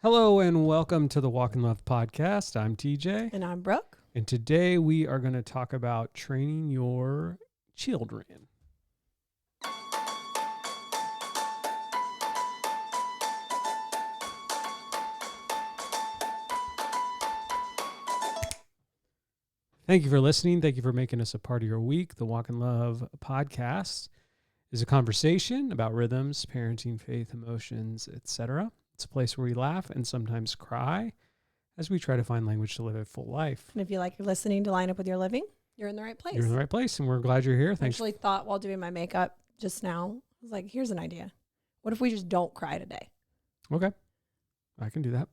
Hello and welcome to the Walk in Love podcast. I'm TJ. And I'm Brooke. And today we are going to talk about training your children. Thank you for listening. Thank you for making us a part of your week. The Walk in Love podcast is a conversation about rhythms, parenting, faith, emotions, etc. It's a place where we laugh and sometimes cry as we try to find language to live a full life. And if you like your listening to line up with your living, you're in the right place. You're in the right place, and we're glad you're here. I Thanks. actually thought while doing my makeup just now, I was like, here's an idea. What if we just don't cry today? Okay. I can do that.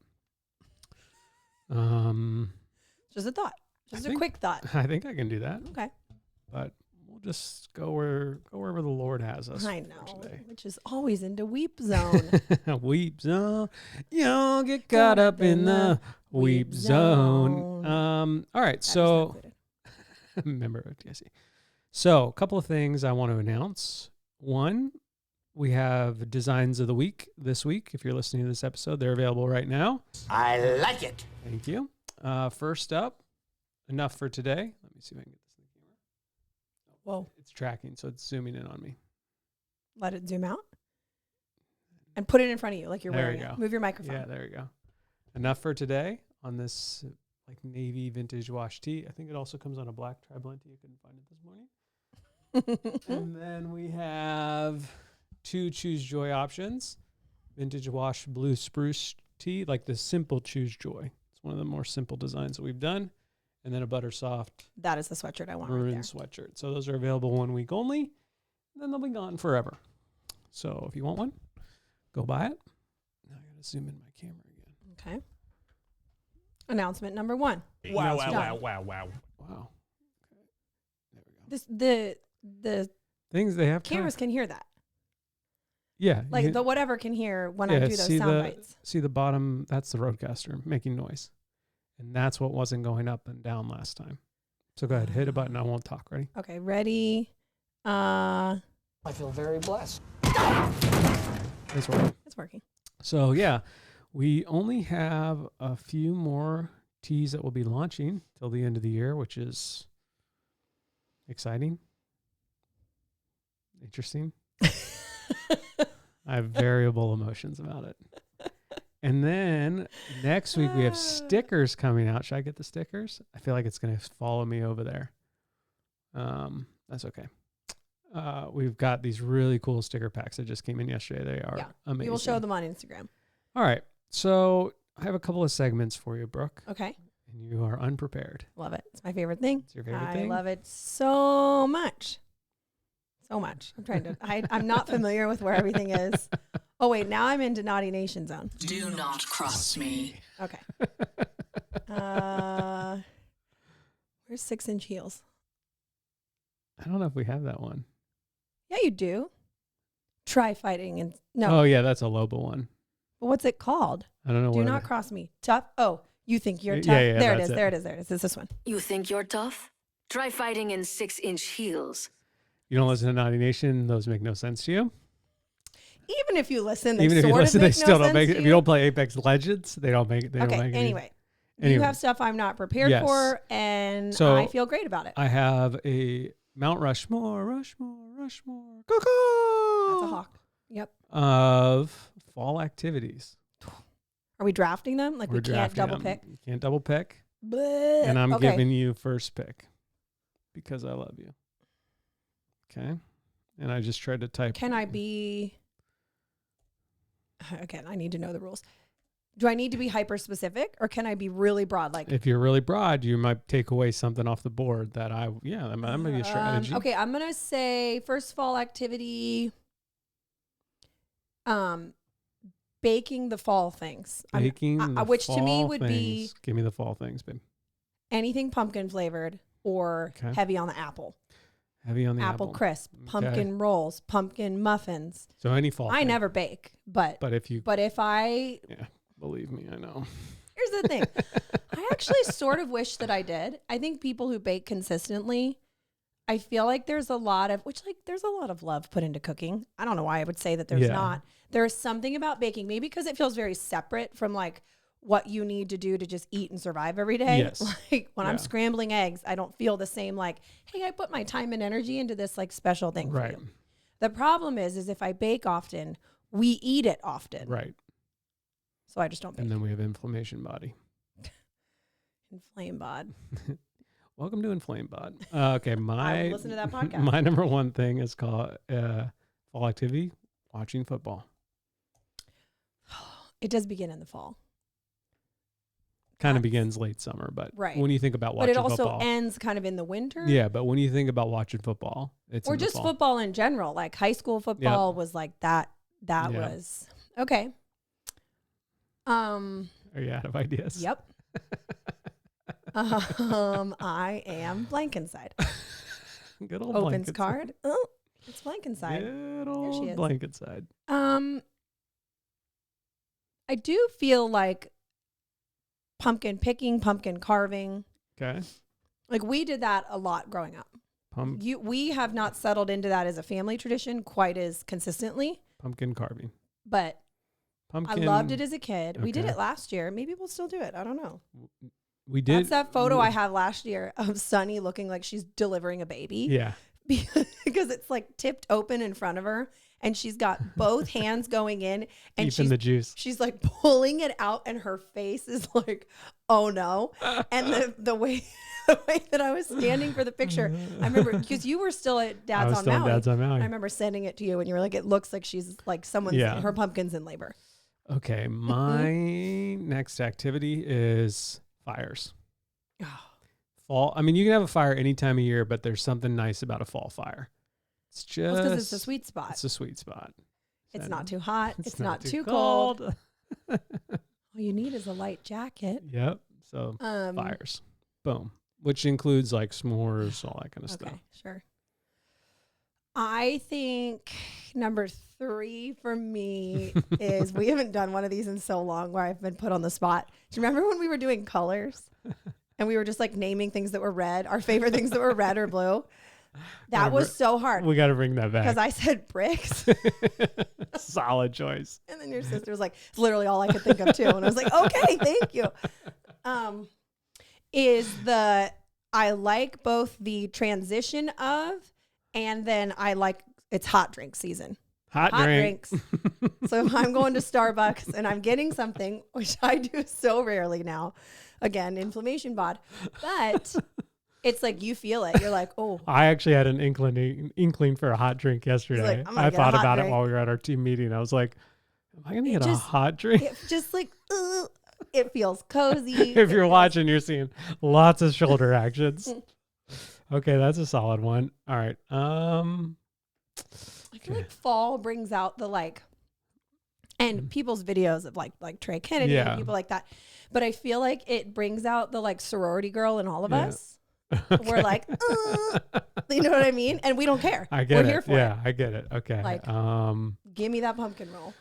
Just a thought. Just a quick thought. I think I can do that. Okay. But we'll just go wherever the Lord has us. I know. Today. Which is always into weep zone. Weep zone. You don't get caught up in the weep zone. All right. So remember, Jesse. So a couple of things I want to announce. One, we have designs of the week this week. If you're listening to this episode, they're available right now. I like it. Thank you. First up, enough for today. Let me see if I can get this thing here. Whoa. It's tracking, so it's zooming in on me. Let it zoom out. And put it in front of you like you're There wearing you go. it. Move your microphone. Yeah, there you go. Enough for today on this like navy vintage wash tee. I think it also comes on a black tri-blend tee. I couldn't find it this morning. And then we have two Choose Joy options. Vintage wash blue spruce tee, like the simple Choose Joy. It's one of the more simple designs that we've done. And then a butter soft That is the sweatshirt I want maroon right there. sweatshirt. So those are available 1 week only. And then they'll be gone forever. So if you want one, go buy it. Now I got to zoom in my camera again. Okay. Announcement number 1. Wow. Wow. Wow. Okay. There we go. The Things they have. cameras can hear that. Yeah. Like the whatever can hear when I do those sound bites. See the bottom, that's the Roadcaster making noise. And that's what wasn't going up and down last time. So go ahead, hit a button. I won't talk. Ready? Okay, ready. I feel very blessed. It's working. It's working. So yeah, we only have a few more teas that will be launching till the end of the year, which is exciting. Interesting. I have variable emotions about it. And then next week we have stickers coming out. Should I get the stickers? I feel like it's going to follow me over there. That's okay. We've got these really cool sticker packs that just came in yesterday. They are amazing. We will show them on Instagram. All right. So I have a couple of segments for you, Brooke. Okay. And you are unprepared. Love it. It's my favorite thing. It's your favorite I thing? love it so much. So much. I'm trying to, I'm not familiar with where everything is. Oh, wait. Now I'm into Naughty Nation zone. Do not cross me. Okay. Where's 6-inch heels? I don't know if we have that one. Yeah, you do. Try fighting and no. Oh, yeah. That's a Loba one. But what's it called? I don't know Do what not cross me. Tough. Oh, you think you're Yeah, tough. yeah, There it that's is. it. There it is. There it is. It's this one. You think you're tough? Try fighting in 6-inch heels. You don't listen to Naughty Nation. Those make no sense to you. Even if you listen, they Even if you sort of listen, they make still no don't make sense it. to If you don't play Apex Legends, they don't make it. They okay, don't make it. anyway. Anyway. You have stuff I'm not prepared Yes. for, and So, I feel great about it. I have a Mount Rushmore. Cuckoo! That's a hawk. Yep. Of fall activities. Are we drafting them? Like We're we can't drafting double them. pick? You can't double pick. Bleh. And I'm okay. giving you first pick because I love you. Okay. And I just tried to type. Can I be... Again, I need to know the rules. Do I need to be hyper specific, or can I be really broad? Like, If you're really broad, you might take away something off the board that that might be a strategy. okay, I'm gonna say first fall activity. Baking the fall things. Baking the which to me fall would things. be Give me the fall things, babe. anything pumpkin flavored or Okay. heavy on the apple. Heavy on the Apple apple. crisp, pumpkin rolls, pumpkin muffins. So any fall I thing. never bake, but But if you, if I yeah, believe me, I know. here's the thing. I actually sort of wish that I did. I think people who bake consistently I feel like there's a lot of love put into cooking. I don't know why I would say that there's not. There's something about baking, maybe because it feels very separate from like what you need to do to just eat and survive every day. Yes. Like when I'm scrambling eggs, I don't feel the same like, hey, I put my time and energy into this like special thing for you. The problem is if I bake often, we eat it often. Right. So I just don't bake. And then we have inflammation body. Inflame bod. Welcome to Inflame Bod. Okay, listen to that podcast. My number one thing is called fall activity, watching football. It does begin in the fall. Kind of begins late summer, but right. when you think about watching football. But it also ends kind of in the winter. Yeah, but when you think about watching football, it's or in the just fall. football in general, like high school football was like that. That was okay. Are you out of ideas? Yep. I am Blankenside. Good old Opens Blankenside. card. Oh, it's Blankenside. Good There she old is. Blankenside. I do feel like pumpkin picking, pumpkin carving. Okay. Like we did that a lot growing up. We have not settled into that as a family tradition quite as consistently. Pumpkin carving. But Pumpkin. I loved it as a kid. We did Okay. it last year. Maybe we'll still do it. I don't know. We did. That's that photo I have last year of Sunny looking like she's delivering a baby. Yeah. Because it's like tipped open in front of her and she's got both hands going in and Deep in the juice. she's like pulling it out and her face is like, oh no. And the way that I was standing for the picture, I remember because you were still at Dad's on Maui. I remember sending it to you and you were like, it looks like she's like her pumpkin's in labor. Okay. My next activity is fires. Fall. I mean, you can have a fire any time of year, but there's something nice about a fall fire. It's just because it's a sweet spot. It's a sweet spot. It's not too hot. It's not too cold. All you need is a light jacket. Yep. So fires. Boom. Which includes like s'mores, all that kind of stuff. Okay, sure. I think number 3 for me is we haven't done one of these in so long where I've been put on the spot. Do you remember when we were doing colors and we were just like naming things that were red, our favorite things that were red or blue? That was so hard. We got to bring that back. Because I said bricks. Solid choice. And then your sister was like, it's literally all I could think of too. And I was like, okay, thank you. I like both the transition of, and then I like it's hot drink season. Hot drinks. So if I'm going to Starbucks and I'm getting something, which I do so rarely now, again, inflammation bod, but it's like you feel it. You're like, oh. I actually had an inkling for a hot drink yesterday. Like, I thought about it while we were at our team meeting. I was like, am I going to get a hot drink? It just like, it feels cozy. If you're watching, you're seeing lots of shoulder actions. Okay, that's a solid one. All right. I feel like fall brings out the like, and people's videos of like Trey Kennedy and people like that. But I feel like it brings out the like sorority girl in all of us. Okay. We're like, you know what I mean? And we don't care. I get We're it. here for it. Yeah, I get it. Okay. Like, give me that pumpkin roll.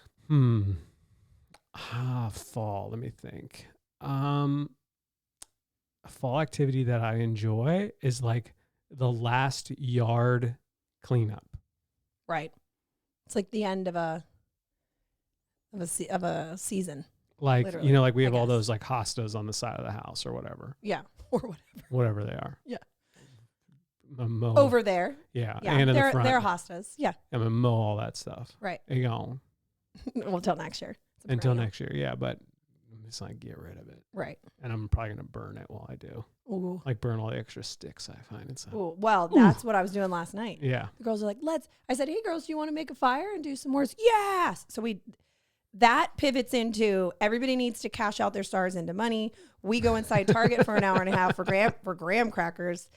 Fall. Let me think. A fall activity that I enjoy is like the last yard cleanup. Right. It's like the end of a season. Like, literally, you know, like we have all those like hostas on the side of the house or whatever. Yeah. Or whatever. Whatever they are. Yeah. Mow. Over there. Yeah. Yeah. And in the front. They're hostas. Yeah. I'm going to mow all that stuff. Right. You know. Well, until next year. Until next year. Yeah. But I'm just like, get rid of it. Right. And I'm probably going to burn it while I do. Ooh. Like burn all the extra sticks I find inside. Ooh. Well, that's what I was doing last night. Yeah. The girls are like, I said, hey girls, do you want to make a fire and do some s'mores? Yes. So that pivots into everybody needs to cash out their stars into money. We go inside Target for an hour and a half for graham crackers.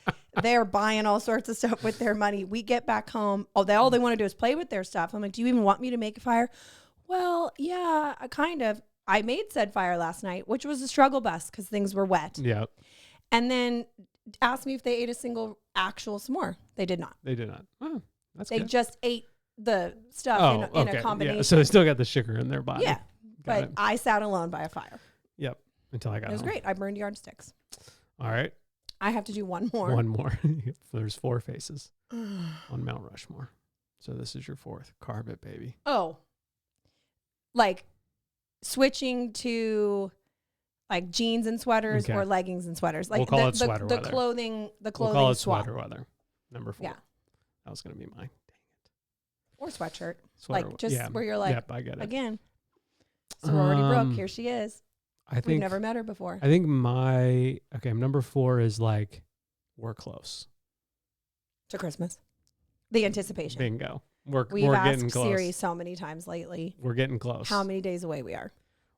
They're buying all sorts of stuff with their money. We get back home. All they want to do is play with their stuff. I'm like, do you even want me to make a fire? Well, yeah, kind of. I made said fire last night, which was a struggle bus because things were wet. Yep. And then asked me if they ate a single actual s'more. They did not. They did not. Oh, that's They good. just ate the stuff in a combination. Yeah. So they still got the sugar in their body. Yeah. But I sat alone by a fire. Yep. Until I got home. It was great. I burned yardsticks. All right. I have to do one more. One more. There's 4 faces on Mount Rushmore. So this is your 4th. Carve it, baby. Oh, like switching to like jeans and sweaters or leggings and sweaters. Like we'll call it sweater the weather. clothing We'll call it swap. sweater weather. Number 4. Yeah. That was going to be mine. Or sweatshirt. Sweater, Like just where you're like, yep, I get it. Again, sorority Brooke, here she is. We've never met her before. I think number 4 is like, we're close. To Christmas. The anticipation. Bingo. We've we're asked getting close. Siri so many times lately. We're getting close. How many days away we are?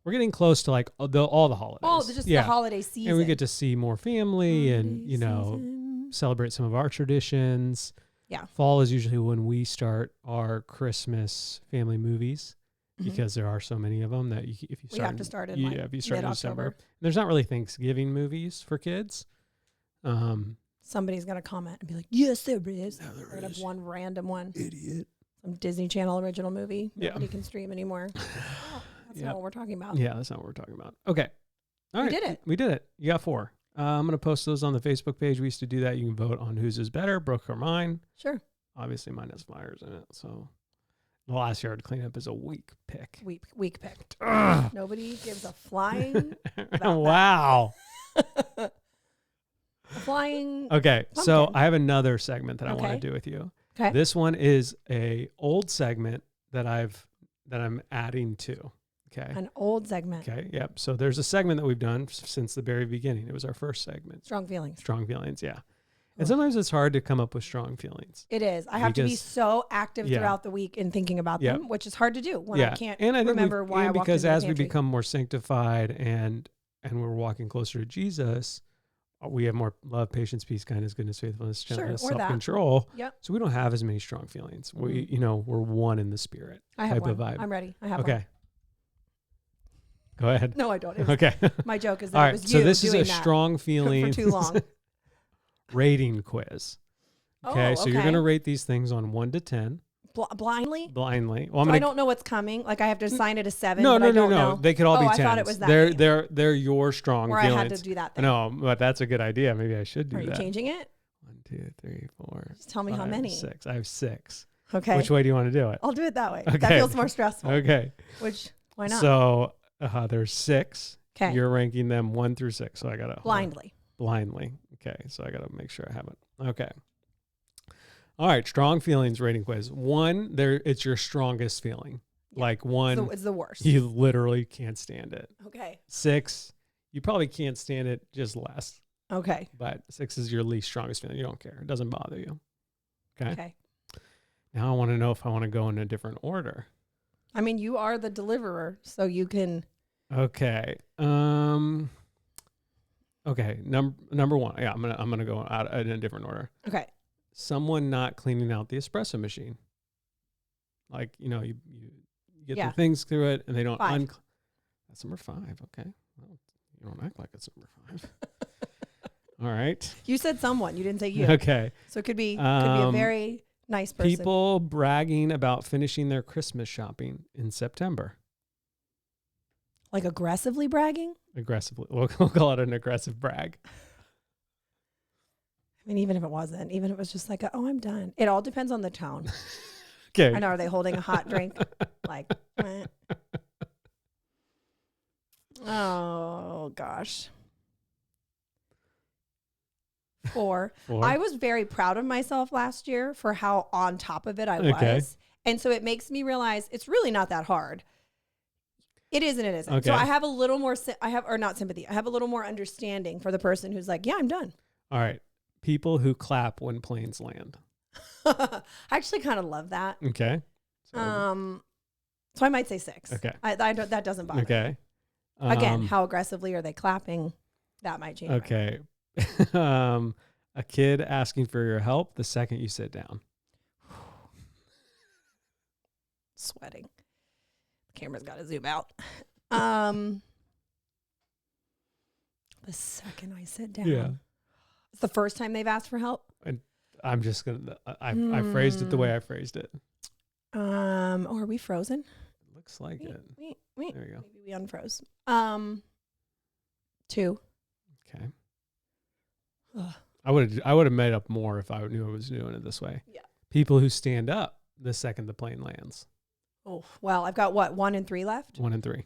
We're getting close to like all the holidays. Oh, just the holiday season. And we get to see more family and, celebrate some of our traditions. Yeah. Fall is usually when we start our Christmas family movies because there are so many of them that if you start, we have to start in if you start in December. mid-October. There's not really Thanksgiving movies for kids. Somebody's going to comment and be like, yes, there is. No, there Instead of is. one random one. Idiot. Some Disney Channel original movie. Yeah. Nobody can stream anymore. Oh, that's not what we're talking about. Yeah, that's not what we're talking about. Okay. All right. We did it. We did it. You got 4. I'm going to post those on the Facebook page. We used to do that. You can vote on whose is better, Brooke or mine. Sure. Obviously, mine has flyers in it. So the last yard cleanup is a weak pick. Weak pick. Nobody gives a flying. Wow. A flying. Okay. So pumpkin. I have another segment that I want to do with you. Okay. This one is a old segment that I'm adding to. Okay. An old segment. Okay. Yep. So there's a segment that we've done since the very beginning. It was our first segment. Strong feelings. Strong feelings. Yeah. And sometimes it's hard to come up with strong feelings. It is. I have to be so active throughout the week in thinking about them, which is hard to do when I can't remember why I walked because into the as we pantry. become more sanctified and we're walking closer to Jesus, we have more love, patience, peace, kindness, goodness, faithfulness, gentleness, self-control. Yep. So we don't have as many strong feelings. We, we're one in the spirit. I have type one. of vibe. I'm ready. I have Okay. one. Go ahead. No, I don't. It was, Okay. My joke is that All it right. was you So this is doing a that strong for feeling too long. rating quiz. Okay. So you're going to rate these things on 1 to 10. Blindly? Blindly. Well, So I don't know what's coming. Like I have to assign it a 7. No. but I don't know. They could all be 10s. I thought it was that many. They're your strong Or feelings. I had to do that thing. No, but that's a good idea. Maybe I should do Are you that. changing it? 1, 2, 3, 4. Just tell me how 5, many. 6. I have 6. Okay. Which way do you want to do it? I'll do it that way. Okay. That feels more stressful. Okay. Why not? So there's 6. 'Kay. You're ranking them 1 through 6. So I got to Blindly. Blindly. Okay. So I got to make sure I have it. Okay. All right. Strong feelings rating quiz. 1, it's your strongest feeling. Yeah. Like 1, It's the worst. you literally can't stand it. Okay. 6, you probably can't stand it, just less. Okay. But 6 is your least strongest feeling. You don't care. It doesn't bother you. Okay. Okay. Now I want to know if I want to go in a different order. I mean, you are the deliverer, so you can. Okay. Okay. Number 1. Yeah, I'm gonna go out in a different order. Okay. Someone not cleaning out the espresso machine. Like you get Yeah. the things through it and they don't. 5. That's number 5. Okay. Well, you don't act like it's number 5. All right. You said someone. You didn't say you. Okay. So it could be a very nice person. People bragging about finishing their Christmas shopping in September. Like aggressively bragging? Aggressively. We'll call it an aggressive brag. I mean, even if it wasn't, even if it was just like, oh, I'm done. It all depends on the tone. Okay. I know. Are they holding a hot drink? Like, oh, gosh. 4. 4. I was very proud of myself last year for how on top of it I Okay. was. And so it makes me realize it's really not that hard. It is and it isn't. Okay. So I have a little more, not sympathy. I have a little more understanding for the person who's like, yeah, I'm done. All right. People who clap when planes land. I actually kind of love that. Okay. So I might say 6. Okay. I don't, that doesn't bother me. Okay. Again, how aggressively are they clapping? That might change. Okay. A kid asking for your help the second you sit down. Sweating. The camera's got to zoom out. The second I sit down. Yeah. It's the first time they've asked for help. And I'm just going to, I phrased it the way I phrased it. Or are we frozen? Looks like it. Wait. There you go. Maybe we unfroze. 2. Okay. I would have made up more if I knew I was doing it this way. Yeah. People who stand up the second the plane lands. Oh, well, I've got what, 1 and 3 left? 1 and 3.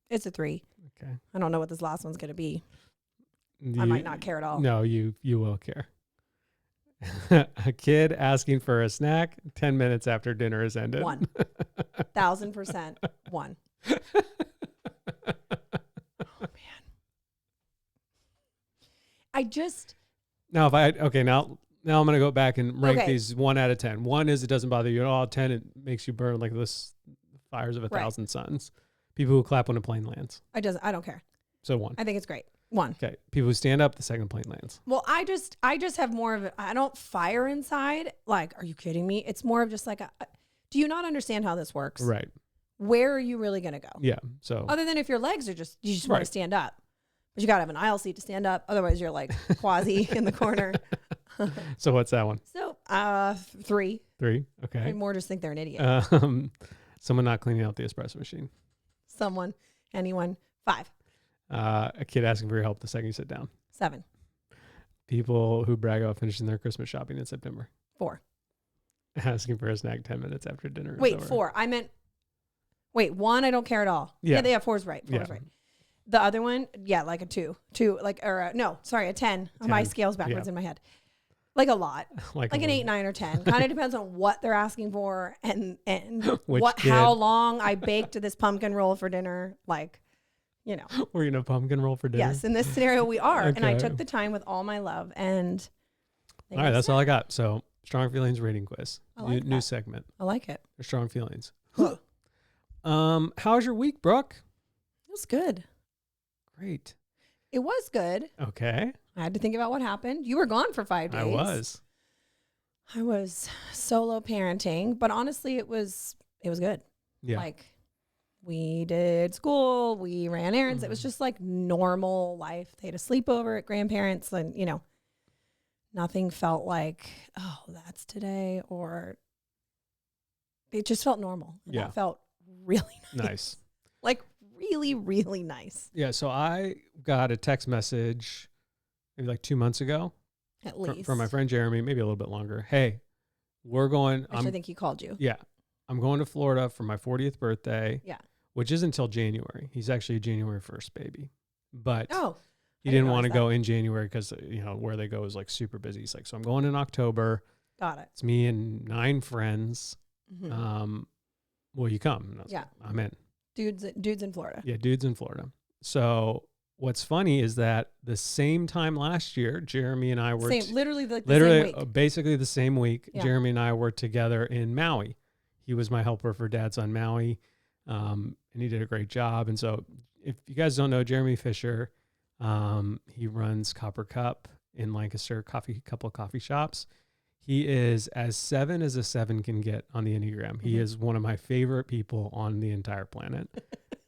It's a 3. Okay. I don't know what this last one's going to be. I might not care at all. No, you will care. A kid asking for a snack 10 minutes after dinner is ended. 1. 1,000% 1. Oh, man. I just... Now, now I'm going to go back and rank Okay. these 1 out of 10. 1 is it doesn't bother you at all. 10, it makes you burn like this fires of 1,000 suns. People who clap when a plane lands. I don't care. So 1. I think it's great. 1. Okay. People who stand up the second plane lands. Well, I just have more of it. I don't fire inside. Like, are you kidding me? It's more of just like, do you not understand how this works? Right. Where are you really going to go? Yeah. So Other than if your legs are you just want to stand up. But you got to have an aisle seat to stand up. Otherwise, you're like quasi in the corner. So what's that one? So, 3. 3. I Okay. more just think they're an idiot. Someone not cleaning out the espresso machine. Someone, anyone. 5. A kid asking for your help the second you sit down. 7. People who brag about finishing their Christmas shopping in September. 4. Asking for a snack 10 minutes after dinner. is Wait, over. 4. I meant, 1, I don't care at all. Yeah. Yeah, 4's right. 4's right. The other one, like a 2. 2, like, or a 10. My 10. scale's backwards Yeah. in my head. Like a lot. like Like an 8, 9, or 10. Kind of depends on what they're asking for and Which how kid? long I baked this pumpkin roll for dinner. Like, We're going to pumpkin roll for dinner. yes, in this scenario we are. And I Okay. took the time with all my love and All right, that's all I got. So strong feelings rating quiz. I like New that. segment. I like it. For strong feelings. Huh. How's your week, Brooke? It was good. Great. It was good. Okay. I had to think about what happened. You were gone for 5 days. I was. I was solo parenting, but honestly, it was good. Yeah. Like, we did school, we ran errands. It was just like normal life. They had a sleepover at grandparents, and nothing felt like, oh, that's today, or it just felt normal. And Yeah. that felt really nice. Nice. Like really, really nice. Yeah. So I got a text message maybe like 2 months ago At from least. my friend Jeremy, maybe a little bit longer. Hey, we're going. Actually, I think he called you. Yeah. I'm going to Florida for my 40th birthday. Yeah. Which is until January. He's actually a January 1st baby. But Oh. he I didn't didn't want to realize go in January because, where they go is like super busy. He's like, so I'm going in October. Got it. It's me and 9 friends. Mhm. Will you come? And I was Yeah. like, I'm in. Dudes in Florida. Yeah, dudes in Florida. So what's funny is that the same time last year, Jeremy and I were Literally the same week. basically the same week. Yeah. Jeremy and I were together in Maui. He was my helper for Dad's on Maui, and he did a great job. And so, if you guys don't know Jeremy Fisher, he runs Copper Cup in Lancaster, couple of coffee shops. He is as 7 as a 7 can get on the Enneagram. He is one of my favorite people on the entire planet,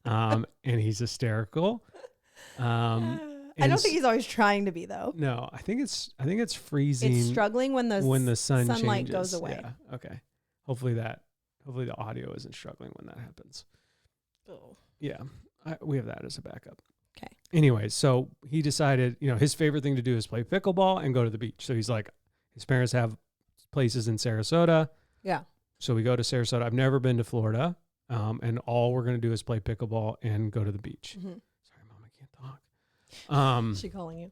and he's hysterical. I don't think he's always trying to be, though. No, I think it's freezing. It's struggling when the sunlight sunlight goes away. Yeah. Okay. Hopefully the audio isn't struggling when that happens. Oh. Yeah. We have that as a backup. Okay. Anyway, so he decided, his favorite thing to do is play pickleball and go to the beach. So he's like, his parents have places in Sarasota. Yeah. So we go to Sarasota. I've never been to Florida. And all we're going to do is play pickleball and go to the beach. Mm-hmm. Sorry, Mom, I can't talk. Is she calling you?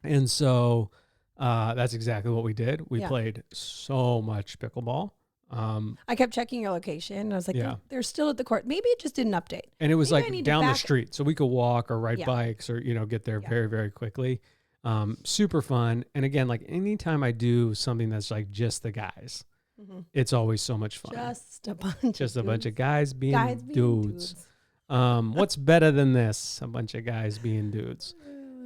And so that's exactly what we did. We Yeah. played so much pickleball. I kept checking your location. And I was like, Yeah. they're still at the court. Maybe it just didn't update. And it was Maybe I like need to down the back- street. So we could walk or ride Yeah. bikes or, get there Yeah. very, very quickly. Super fun. And again, like anytime I do something that's like just the guys, it's always so much fun. Just a bunch Just a of bunch of dudes. guys being dudes. What's better than this? A bunch of guys being dudes.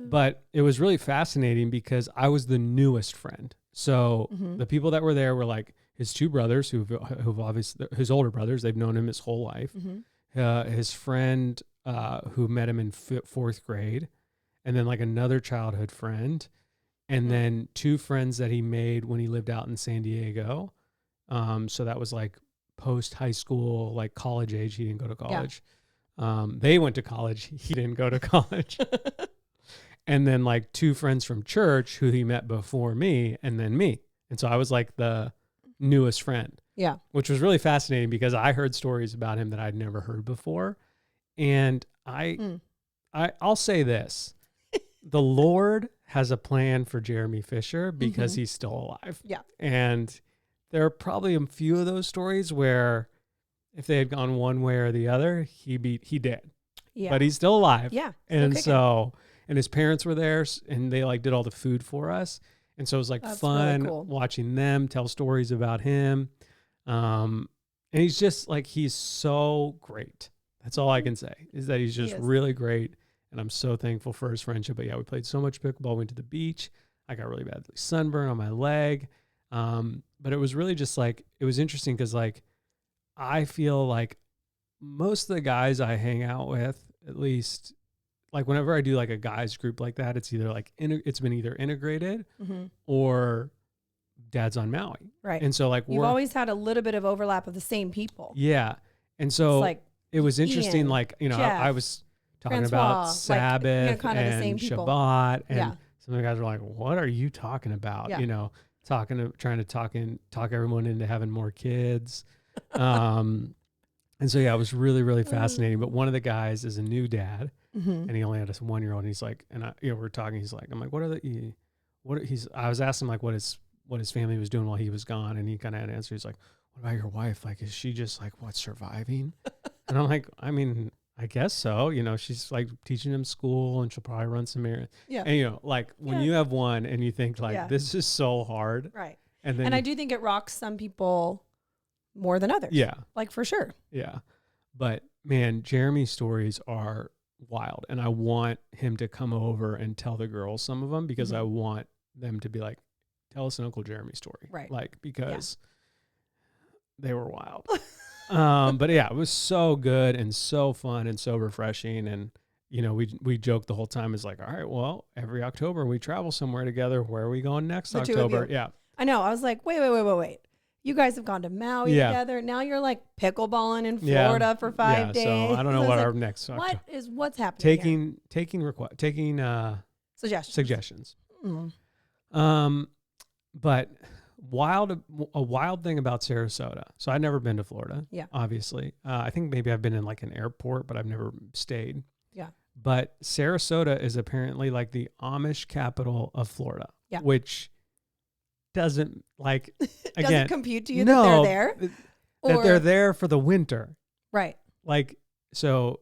But it was really fascinating because I was the newest friend. So the people that were there were like his 2 brothers who've obviously his older brothers. They've known him his whole life. His friend who met him in 4th grade, and then like another childhood friend, and then 2 friends that he made when he lived out in San Diego. So that was like post high school, like college age. He didn't go to college. They went to college. He didn't go to college. And then like 2 friends from church who he met before me, and then me. And so I was like the newest friend. Yeah. Which was really fascinating because I heard stories about him that I'd never heard before. And I'll say this. The Lord has a plan for Jeremy Fisher because he's still alive. Yeah. And there are probably a few of those stories where if they had gone one way or the other, he did. Yeah. But he's still alive. Yeah. And so, and his parents were there and they like did all the food for us. And so it was like That's fun really cool. watching them tell stories about him. And he's just like, he's so great. That's all I can say is that he's just really great. And I'm so thankful for his friendship. But yeah, we played so much pickleball, went to the beach. I got really badly sunburned on my leg. But it was really just like, it was interesting because like, I feel like most of the guys I hang out with, at least like whenever I do like a guys group like that, it's either like, it's been either integrated or dad's on Maui. Right. And so like, you've always had a little bit of overlap of the same people. Yeah. And so It's like it was interesting. Ian, like, you know, Jeff, I was talking Francois, about like, Sabbath kind of the and same people. Shabbat. And Yeah. some of the guys were like, what are you talking about? Yeah. You know, trying to talk everyone into having more kids. And so, yeah, it was really, really fascinating. But one of the guys is a new dad and he only had a 1-year-old. And he's like, and we're talking, he's like, I'm like, I was asking him like what his family was doing while he was gone. And he kind of had an answer. He's like, what about your wife? Like, is she just like, surviving? And I'm like, I mean, I guess so. You know, she's like teaching him school and she'll probably run some errands. Yeah. And, you know, like when you have one and you think like, this is so hard. Right. And I do think it rocks some people more than others. Yeah. Like for sure. Yeah. But man, Jeremy's stories are wild. And I want him to come over and tell the girls some of them because I want them to be like, tell us an Uncle Jeremy story. Right. Like, because they were wild. But yeah, it was so good and so fun and so refreshing. And, you know, we joked the whole time is like, all right, well, every October we travel somewhere together. Where are we going next The two of October? you. Yeah. I know. I was like, wait. You guys have gone to Maui together. Now you're like pickleballing in Florida for 5 days. So I don't know was what like, our next what's happening? taking suggestions. Mm-hmm. But a wild thing about Sarasota. So I'd never been to Florida. Yeah. Obviously. I think maybe I've been in like an airport, but I've never stayed. Yeah. But Sarasota is apparently like the Amish capital of Florida. Yeah. Which doesn't like again doesn't compute to you that they're there. That they're there for the winter. Right. Like, so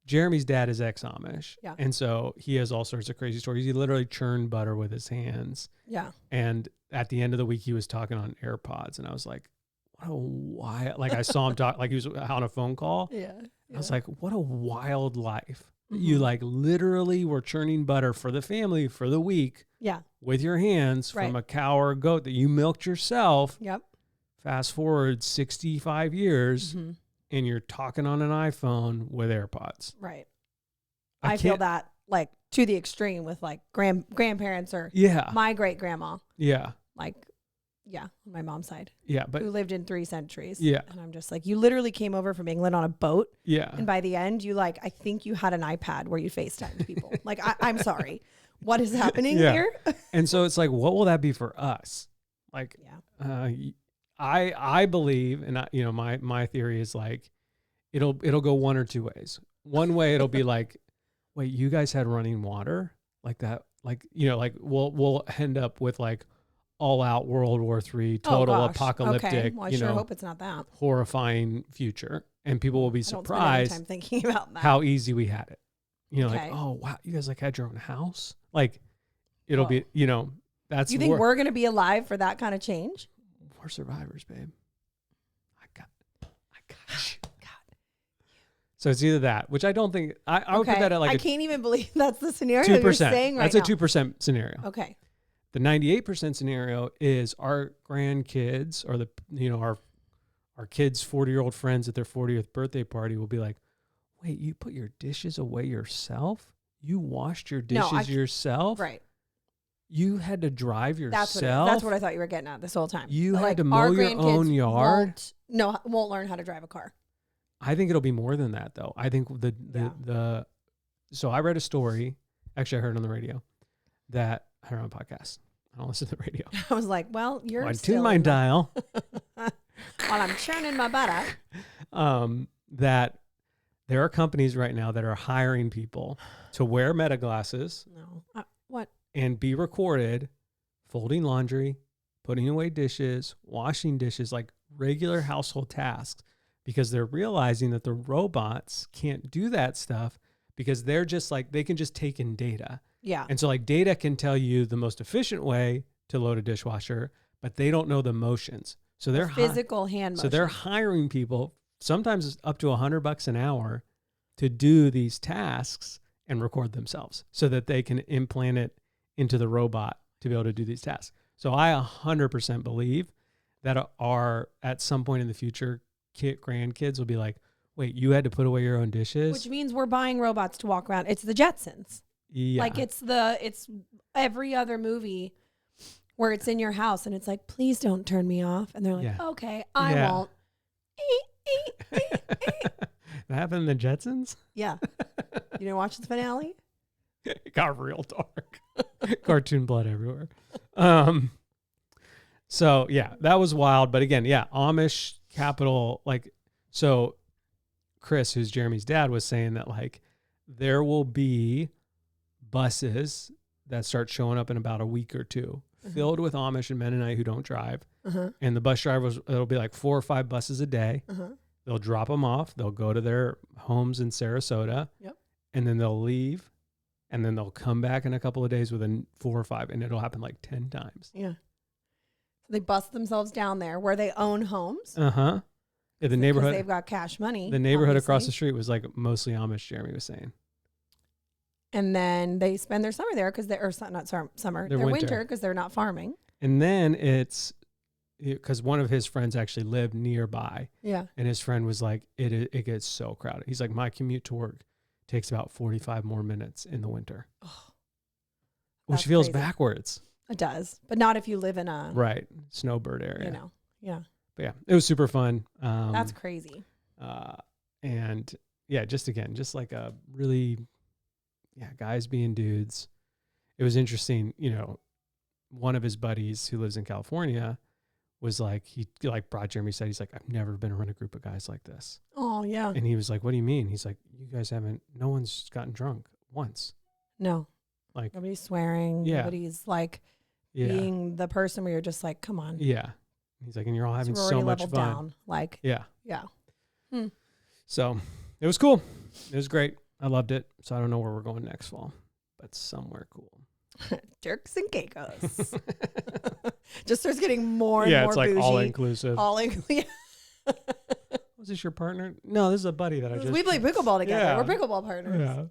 Jeremy's dad is ex-Amish. Yeah. And so he has all sorts of crazy stories. He literally churned butter with his hands. Yeah. And at the end of the week, he was talking on AirPods. And I was like, what a wild, like I saw him talk, like he was on a phone call. Yeah. I was like, what a wild life. You like literally were churning butter for the family for the week. Yeah. With your hands from a cow or a goat that you milked yourself. Yep. Fast forward 65 years and you're talking on an iPhone with AirPods. Right. I feel that like to the extreme with like grandparents or my great grandma. Yeah. Like, on my mom's side. Yeah. But who lived in 3 centuries. Yeah. And I'm just like, you literally came over from England on a boat. Yeah. And by the end, you like, I think you had an iPad where you FaceTimed people. Like, I'm sorry. What is happening here? And so it's like, what will that be for us? Like, I believe, and you know, my theory is like, it'll go one or two ways. One way it'll be like, wait, you guys had running water like that? Like, you know, like we'll end up with like all out World War III, total apocalyptic, okay. Well, I hope it's not that horrifying future. And people will be surprised time thinking about that. how easy we had it. You know, like, oh wow, you guys like had your own house. Like, it'll be, you know, that's. You think we're gonna be alive for that kind of change? We're survivors, babe. I got you. God. So it's either that, which I don't think I would put that at like I can't even believe that's the scenario 2%. you're saying right now. That's a 2% scenario. Okay. The 98% scenario is our grandkids or our kids' 40-year-old friends at their 40th birthday party will be like, wait, you put your dishes away yourself? You washed your dishes yourself? Right. You had to drive yourself? That's what I thought you were getting at this whole time. You had to mow your own yard? Won't learn how to drive a car. I think it'll be more than that, though. I think so I read a story, actually I heard on the radio, that I heard on a podcast. I don't listen to the radio. I was like, well, you're I still tune my dial. while I'm churning my butter. That there are companies right now that are hiring people to wear Meta glasses No. What? and be recorded folding laundry, putting away dishes, washing dishes, like regular household tasks, because they're realizing that the robots can't do that stuff because they're just like, they can just take in data. Yeah. And so like data can tell you the most efficient way to load a dishwasher, but they don't know the motions. So they're physical hand motion. So they're hiring people, sometimes it's up to $100 an hour, to do these tasks and record themselves so that they can implant it into the robot to be able to do these tasks. So I 100% believe that at some point in the future, grandkids will be like, wait, you had to put away your own dishes? Which means we're buying robots to walk around. It's the Jetsons. Yeah. Like it's every other movie where it's in your house and it's like, please don't turn me off. And they're like, okay, I won't. That happened in the Jetsons? Yeah. You didn't watch the finale? It got real dark. Cartoon blood everywhere. So yeah, that was wild. But again, yeah, Amish capital, like, so Chris, who's Jeremy's dad, was saying that like there will be buses that start showing up in about a week or two, filled with Amish and Mennonite who don't drive. And the bus drivers, it'll be like 4 or 5 buses a day. They'll drop them off. They'll go to their homes in Sarasota. Yep. And then they'll leave. And then they'll come back in a couple of days with 4 or 5. And it'll happen like 10 times. Yeah. So they bust themselves down there where they own homes. Yeah, the neighborhood. They've got cash money. The neighborhood across the street was like mostly Amish, Jeremy was saying. And then they spend their summer there because they're not summer. Their winter because they're not farming. And then it's because one of his friends actually lived nearby. Yeah. And his friend was like, it gets so crowded. He's like, my commute to work takes about 45 more minutes in the winter. Oh, which feels crazy. Backwards. It does. But not if you live in a snowbird area. You know. Yeah. But yeah, it was super fun. That's crazy. And yeah, just like a really, guys being dudes. It was interesting, one of his buddies who lives in California was like, he like brought Jeremy, said, he's like, I've never been around a group of guys like this. Oh yeah. And he was like, what do you mean? He's like, you guys no one's gotten drunk once. No. Like nobody's swearing. Yeah. Nobody's like being the person where you're just like, come on. Yeah. He's like, and you're all having so much fun. Down. Like, yeah. Hmm. So it was cool. It was great. I loved it. So I don't know where we're going next fall, but somewhere cool. Turks and Caicos. Just starts getting more and more it's like bougie. all inclusive. All inclusive. Was this your partner? No, this is a buddy that I just. We play pickleball together. Yeah. We're pickleball partners. Yeah.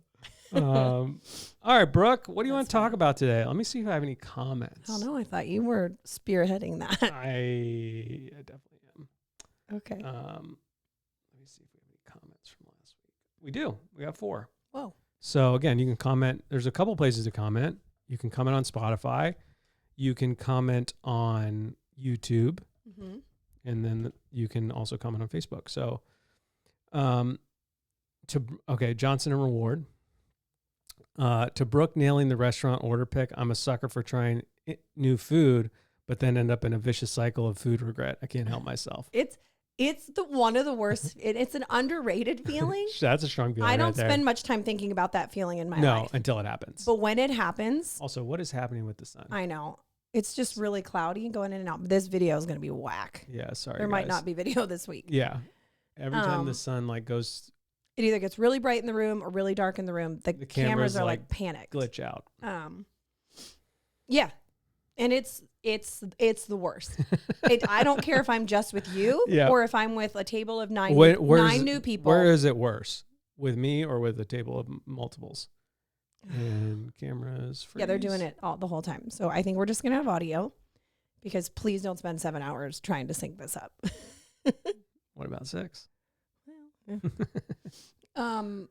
All right, Brooke, what do you want to talk about today? Let me see if I have any comments. Oh no, I thought you were spearheading that. I definitely am. Okay. Let me see if we have any comments from last week. We do. We have 4. Whoa. So again, you can comment. There's a couple places to comment. You can comment on Spotify. You can comment on YouTube. Mm-hmm. And then you can also comment on Facebook. So, Johnson and Reward. To Brooke nailing the restaurant order pick, I'm a sucker for trying new food, but then end up in a vicious cycle of food regret. I can't help myself. It's one of the worst. It's an underrated feeling. That's a strong feeling. I don't spend much time thinking about that feeling in my life. No, until it happens. But when it happens. Also, what is happening with the sun? I know. It's just really cloudy going in and out. But this video is going to be whack. Yeah, sorry. There might not be video this week. Yeah. Every time the sun goes. It either gets really bright in the room or really dark in the room. The cameras are like panicked. Glitch out. Yeah. And it's the worst. I don't care if I'm just with you or if I'm with a table of 9 new people. Where is it worse? With me or with a table of multiples? And cameras. Freeze. Yeah, they're doing it the whole time. So I think we're just going to have audio because please don't spend 7 hours trying to sync this up. What about 6? Well,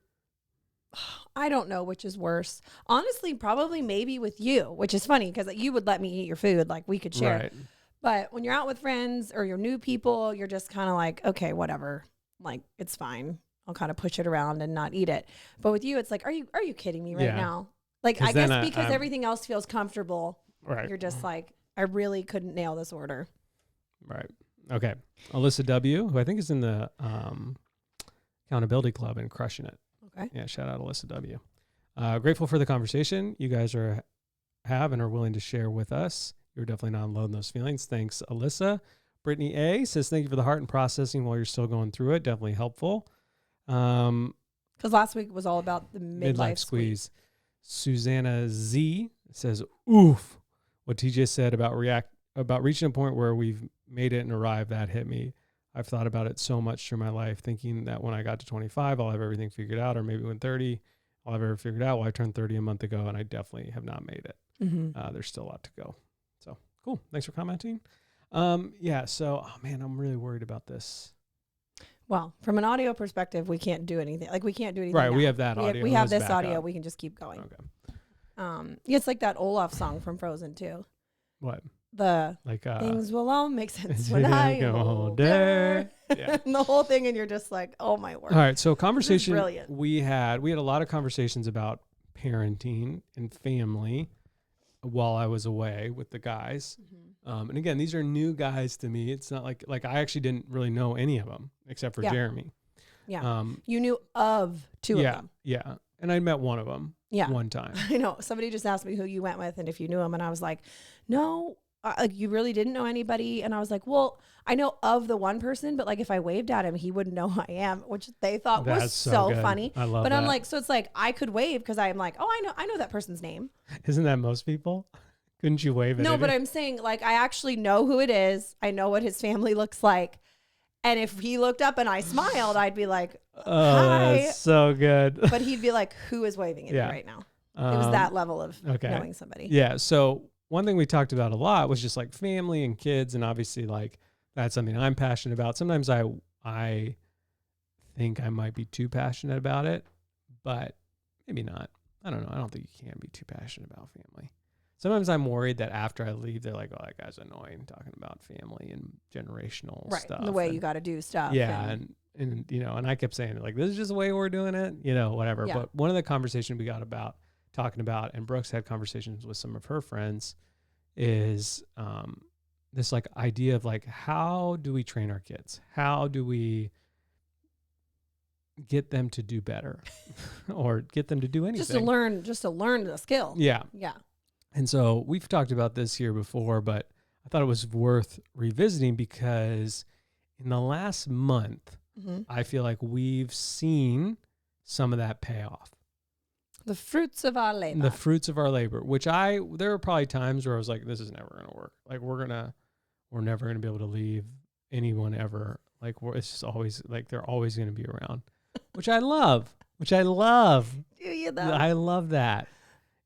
I don't know which is worse. Honestly, probably maybe with you, which is funny because you would let me eat your food. Like we could share. Right. But when you're out with friends or you're new people, you're just kind of like, okay, whatever. like, it's fine. I'll kind of push it around and not eat it. But with you, it's like, are you kidding me right now? Like, 'Cause I guess then because I'm- everything else feels comfortable, Right. you're just like, I really couldn't nail this order. Right. Okay. Alyssa W., who I think is in the Accountability Club and crushing it. Okay. Yeah. Shout out Alyssa W. Grateful for the conversation you guys have and are willing to share with us. You're definitely not unloading those feelings. Thanks, Alyssa. Brittany A. says, thank you for the heart and processing while you're still going through it. Definitely helpful. Because last week was all about the midlife squeeze. Susanna Z says, oof. What TJ said about reaching a point where we've made it and arrived, that hit me. I've thought about it so much through my life, thinking that when I got to 25, I'll have everything figured out, or maybe when 30, I'll have everything figured out. Well, I turned 30 a month ago, and I definitely have not made it. Mm-hmm. There's still a lot to go. So cool. Thanks for commenting. So, oh man, I'm really worried about this. Well, from an audio perspective, we can't do anything. Like, we can't do anything. Right. now. We have that audio. We have Let's this back audio. up. We can just keep going. Okay. It's like that Olaf song from Frozen too. What? The Like things will all make sense when I am older. Yeah. And the whole thing, and you're just like, oh my word. All right. So conversation brilliant. we had a lot of conversations about parenting and family while I was away with the guys. Mm-hmm. And again, these are new guys to me. It's not like I actually didn't really know any of them except for Jeremy. Yeah. You knew of two of them. Yeah. And I met one of them one time. I know. Somebody just asked me who you went with and if you knew him. And I was like, no, like, you really didn't know anybody. And I was like, well, I know of the one person, but like, if I waved at him, he wouldn't know who I am, which they thought was so good. funny. I love but that. I'm like, so it's like, I could wave because I'm like, oh, I know that person's name. Isn't that most people? Couldn't you wave at No, it? but I'm saying, like, I actually know who it is. I know what his family looks like. And if he looked up and I smiled, I'd be like, hi. Oh, that's so good. But he'd be like, who is waving at me right now? It was that level of knowing somebody. Yeah. So one thing we talked about a lot was just like family and kids. And obviously, like, that's something I'm passionate about. Sometimes I think I might be too passionate about it, but maybe not. I don't know. I don't think you can be too passionate about family. Sometimes I'm worried that after I leave, they're like, oh, that guy's annoying talking about family and generational stuff. And the way you got to do stuff. Yeah. And, you know, and I kept saying, like, this is just the way we're doing it, you know, whatever. Yeah. But one of the conversations we got talking about, and Brooks had conversations with some of her friends, is this like idea of like, how do we train our kids? How do we get them to do better or get them to do anything? Just to learn the skill. Yeah. Yeah. And so we've talked about this here before, but I thought it was worth revisiting because in the last month, I feel like we've seen some of that payoff. The fruits of our labor. The fruits of our labor, which there were probably times where I was like, this is never going to work. Like, we're never going to be able to leave anyone ever. Like, it's just always like, they're always going to be around, which I love. Do you though? I love that.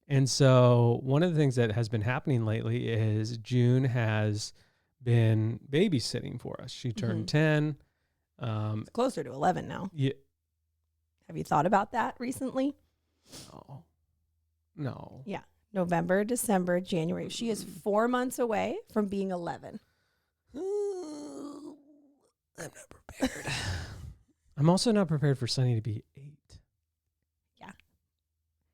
And so one of the things that has been happening lately is June has been babysitting for us. She turned 10. It's closer to 11 now. Yeah. Have you thought about that recently? No. Yeah. November, December, January. She is 4 months away from being 11. I'm not prepared. I'm also not prepared for Sunny to be 8. Yeah.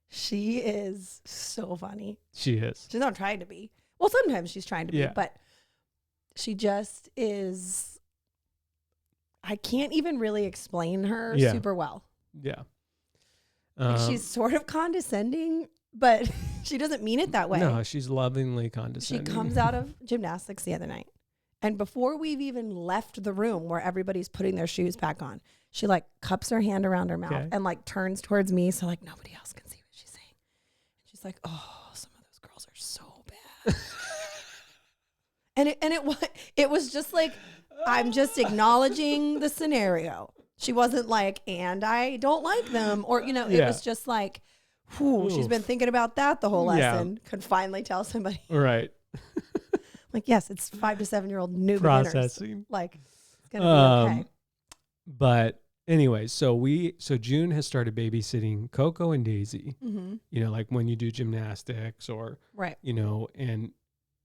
She is so funny. She is. She's not trying to be. Well, sometimes she's trying to be, Yeah. but she just is. I can't even really explain her super well. Yeah. Like, she's sort of condescending, but she doesn't mean it that way. No, she's lovingly condescending. She comes out of gymnastics the other night. And before we've even left the room where everybody's putting their shoes back on, she like cups her hand around her mouth and like turns towards me so like nobody else can see what she's saying. And she's like, oh, some of those girls are so bad. and it was just like, I'm just acknowledging the scenario. She wasn't like, and I don't like them, or, you know, it was just like, whew, she's been thinking about that the whole lesson. Could finally tell somebody. Right. Like, yes, it's 5 to 7 year old new Processing. beginners. Like, it's gonna be okay. But anyway, so June has started babysitting Coco and Daisy. Mm-hmm. You know, like when you do gymnastics or Right. You know, and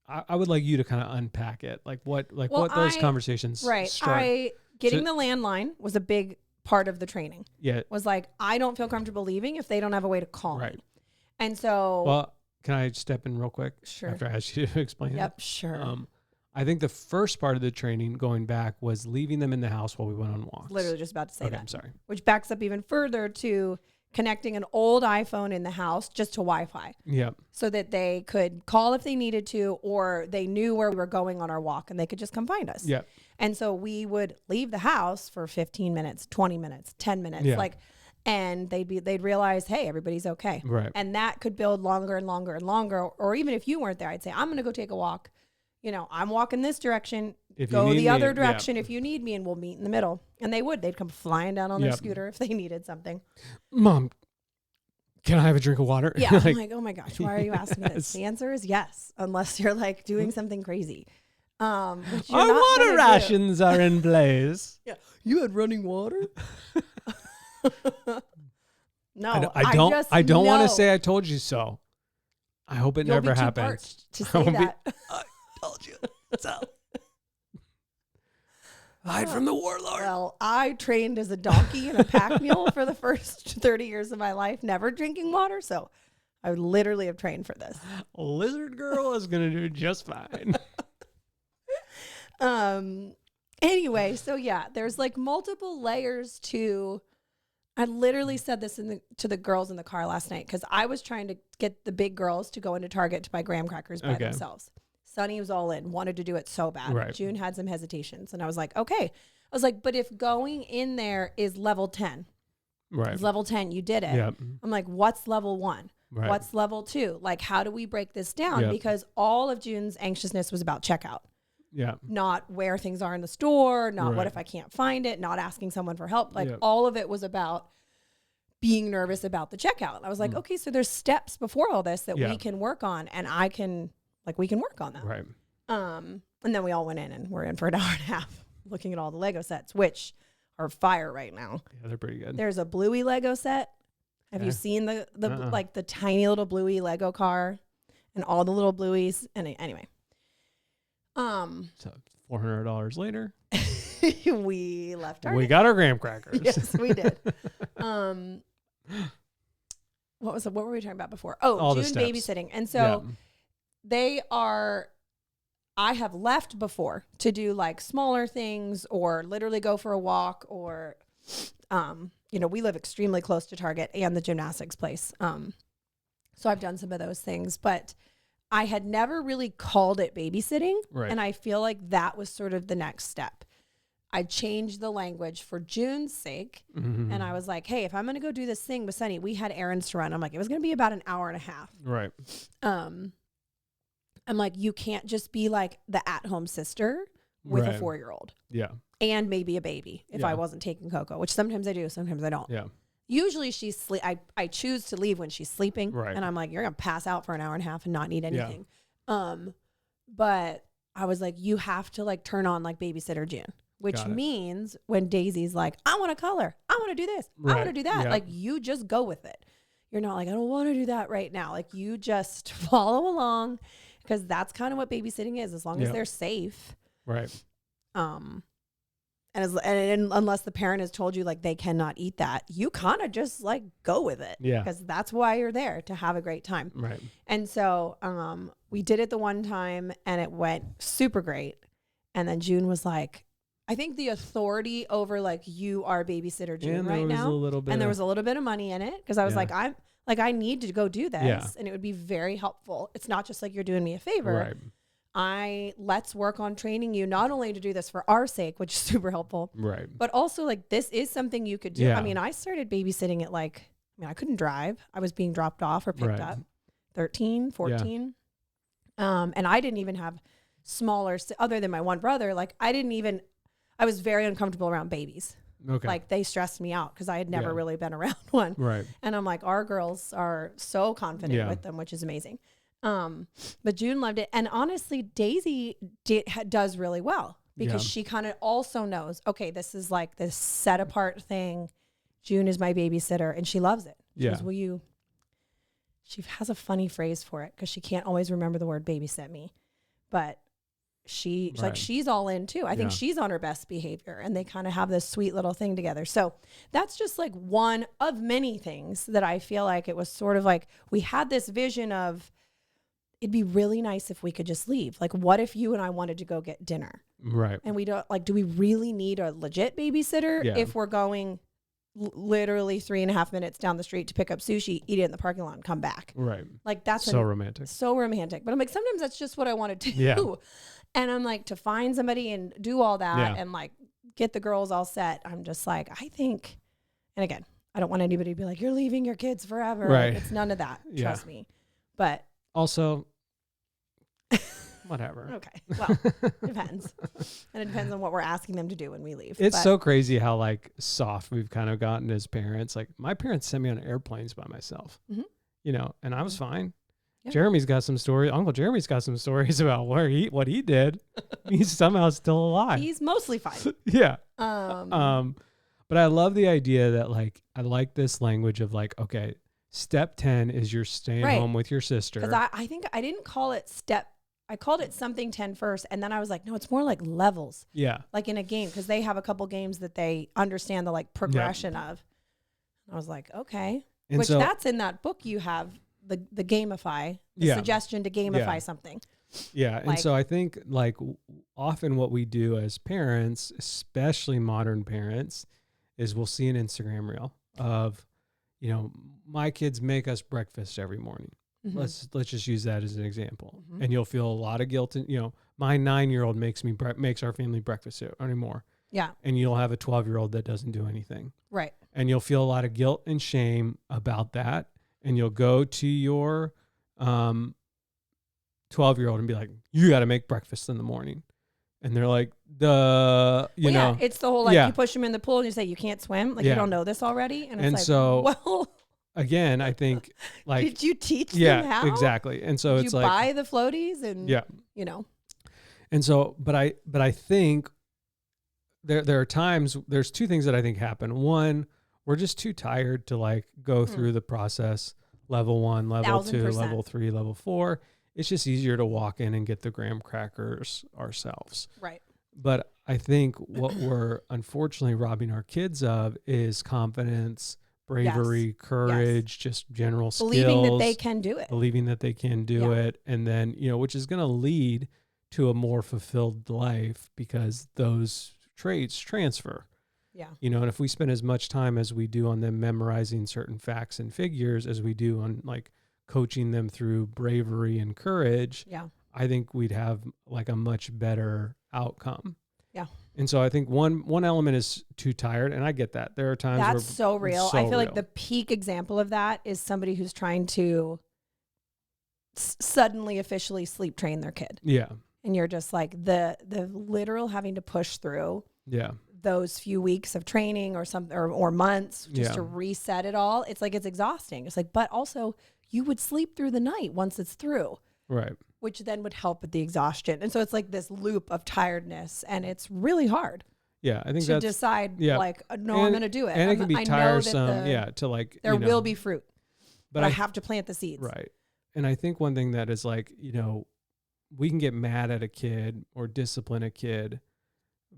I would like you to kind of unpack it, like what those conversations. Right. Start. Getting the landline was a big part of the training. Yeah. Was like, I don't feel comfortable leaving if they don't have a way to call me. And so. Well, can I step in real quick? Sure. After I asked you to explain it? Yep, sure. I think the first part of the training going back was leaving them in the house while we went on walks. Literally just about to say that. I'm sorry. Which backs up even further to connecting an old iPhone in the house just to Wi-Fi. Yep. So that they could call if they needed to, or they knew where we were going on our walk and they could just come find us. Yep. And so we would leave the house for 15 minutes, 20 minutes, 10 minutes, and they'd realize, hey, everybody's okay. Right. And that could build longer and longer and longer. Or even if you weren't there, I'd say, I'm going to go take a walk. You know, I'm walking this direction, go the other direction if you need me, and we'll meet in the middle. And they would. They'd come flying down on their scooter if they needed something. Mom, can I have a drink of water? Yeah. I'm like, oh my gosh, why are you asking me this? The answer is yes, unless you're like doing something crazy. Our water rations are in place. Yeah. You had running water? No, I don't want to say I told you so. I hope it never happens. To say that. I told you so. Hide from the warlord. Well, I trained as a donkey and a pack mule for the first 30 years of my life, never drinking water. So I would literally have trained for this. Lizard girl is going to do just fine. Anyway, so yeah, there's like multiple layers to. I literally said this to the girls in the car last night because I was trying to get the big girls to go into Target to buy graham crackers by themselves. Sunny was all in, wanted to do it so bad. Right. June had some hesitations, and I was like, okay. I was like, but if going in there is level 10, it's level 10, you did it. Yep. I'm like, what's level 1? Right. What's level 2? Like, how do we break this down? Yep. Because all of June's anxiousness was about checkout. Yeah. Not where things are in the store, not what Right. if I can't find it, not asking someone for help. Like all of it was about being nervous about the checkout. I was like, okay, so there's steps before all this that we can work on, and we can work on that. Right. And then we all went in and we're in for an hour and a half looking at all the Lego sets, which are fire right now. Yeah, they're pretty good. There's a Bluey Lego set. Have you seen the like the tiny little Bluey Lego car and all the little Blueys? And anyway. So $400 later, we left our. We got our graham crackers. Yes, we did. What were we talking about before? Oh, All June the steps. babysitting. And so I have left before to do like smaller things or literally go for a walk or, we live extremely close to Target and the gymnastics place. So I've done some of those things, but I had never really called it babysitting. Right. And I feel like that was sort of the next step. I changed the language for June's sake. Mm-hmm. And I was like, hey, if I'm going to go do this thing with Sunny, we had errands to run. I'm like, it was going to be about an hour and a half. Right. I'm like, you can't just be like the at-home sister with a 4-year-old. Yeah. And maybe a baby if I wasn't taking Coco, which sometimes I do, sometimes I don't. Yeah. Usually she's sleep. I choose to leave when she's sleeping. Right. And I'm like, you're going to pass out for an hour and a half and not need anything. But I was like, you have to like turn on like babysitter June, which means when Daisy's like, I want to color, I want to do this, I want to do that. Yeah. Like you just go with it. You're not like, I don't want to do that right now. Like you just follow along because that's kind of what babysitting is, as long as they're safe. Right. And unless the parent has told you like they cannot eat that, you kind of just like go with it. Yeah. Because that's why you're there, to have a great time. Right. And so we did it the one time and it went super great. And then June was like, I think the authority over like you are babysitter June right now. And there was a little bit of money in it because I was like, I need to go do this and it would be very helpful. It's not just like you're doing me a favor. Right. Let's work on training you not only to do this for our sake, which is super helpful, right, but also like this is something you could do. Yeah. I mean, I started babysitting at I couldn't drive. I was being dropped off or picked up 13, 14. And I didn't even have smaller, other than my one brother. Like I was very uncomfortable around babies. Okay. Like they stressed me out because I had never really been around one. Right. And I'm like, our girls are so confident with them, which is amazing. But June loved it. And honestly, Daisy does really well because she kind of also knows, okay, this is like this set apart thing. June is my babysitter and she loves it. She goes, she has a funny phrase for it because she can't always remember the word babysit me, but she's Right. she's all in too. I think Yeah. she's on her best behavior, and they kind of have this sweet little thing together. So that's just like one of many things that I feel like it was sort of like we had this vision of it'd be really nice if we could just leave. Like, what if you and I wanted to go get dinner? Right. And we don't like, do we really need a legit babysitter Yeah. if we're going literally 3.5 minutes down the street to pick up sushi, eat it in the parking lot and come back? Right. Like that's So romantic. so romantic. But I'm like, sometimes that's just what I want to do. Yeah. And I'm like, to find somebody and do all that Yeah. and like get the girls all set. I'm just like, I think, and again, I don't want anybody to be like, you're leaving your kids forever. Right. Like, it's none of that. Yeah. Trust me. But Also, whatever. okay. Well, depends. And it depends on what we're asking them to do when we leave. It's But so crazy how like soft we've kind of gotten as parents. Like my parents sent me on airplanes by myself, Mhm. you know, and I was fine. Yeah. Jeremy's got some stories. Uncle Jeremy's got some stories about what he did. He's somehow still alive. he's mostly fine. Yeah. Um, But I love the idea that like, I like this language of like, okay, step 10 is you're staying Right. home with your sister. because I think I didn't call it I called it something 10 first. And then I was like, no, it's more like levels. Yeah. Like in a game, because they have a couple games that they understand the like progression of. I was like, okay. And Which so, that's in that book you have, the gamify, the Yeah. suggestion to gamify Yeah. something. yeah. And like- so I think like often what we do as parents, especially modern parents, is we'll see an Instagram reel of, you know, my kids make us breakfast every morning. Mhm. Let's just use that as an example. Mhm. And you'll feel a lot of guilt. And, you know, my 9-year-old makes our family breakfast anymore. Yeah. And you'll have a 12-year-old that doesn't do anything. Right. And you'll feel a lot of guilt and shame about that. And you'll go to your 12-year-old and be like, you got to make breakfast in the morning. And they're like, you Well, know. yeah, it's the whole like Yeah. you push them in the pool and you say you can't swim. Like Yeah. you don't know this already. And it's And like, so, well, Again, I think like, did you teach them yeah, how? exactly. And so Did it's you like, buy the floaties and yeah. you know. And so, but I think there are times, there's two things that I think happen. One, we're just too tired to like go through the process, level 1, level 2, 1000%. level 3, level 4. It's just easier to walk in and get the graham crackers ourselves. Right. But I think what we're unfortunately robbing our kids of is confidence, bravery, courage, just general Believing skills, that they can do it. believing that they can do Yeah. it. And then, you know, which is going to lead to a more fulfilled life because those traits transfer. Yeah. You know, and if we spend as much time as we do on them memorizing certain facts and figures as we do on like coaching them through bravery and courage, Yeah. I think we'd have like a much better outcome. Yeah. And so I think one element is too tired, and I get that. There are times where That's so real. it's so I feel like real. the peak example of that is somebody who's trying to suddenly officially sleep train their kid. Yeah. And you're just like the literal having to push through Yeah. those few weeks of training or or months just Yeah. to reset it all. It's like it's exhausting. It's like, but also you would sleep through the night once it's through, Right. which then would help with the exhaustion. And so it's like this loop of tiredness, and it's really hard Yeah. I think to that's decide yeah. like, no, I'm going to do it. And it can be I know that tiresome. Yeah. To like, there you know, will be fruit, but I I have to plant the seeds. Right. And I think one thing that is like, you know, we can get mad at a kid or discipline a kid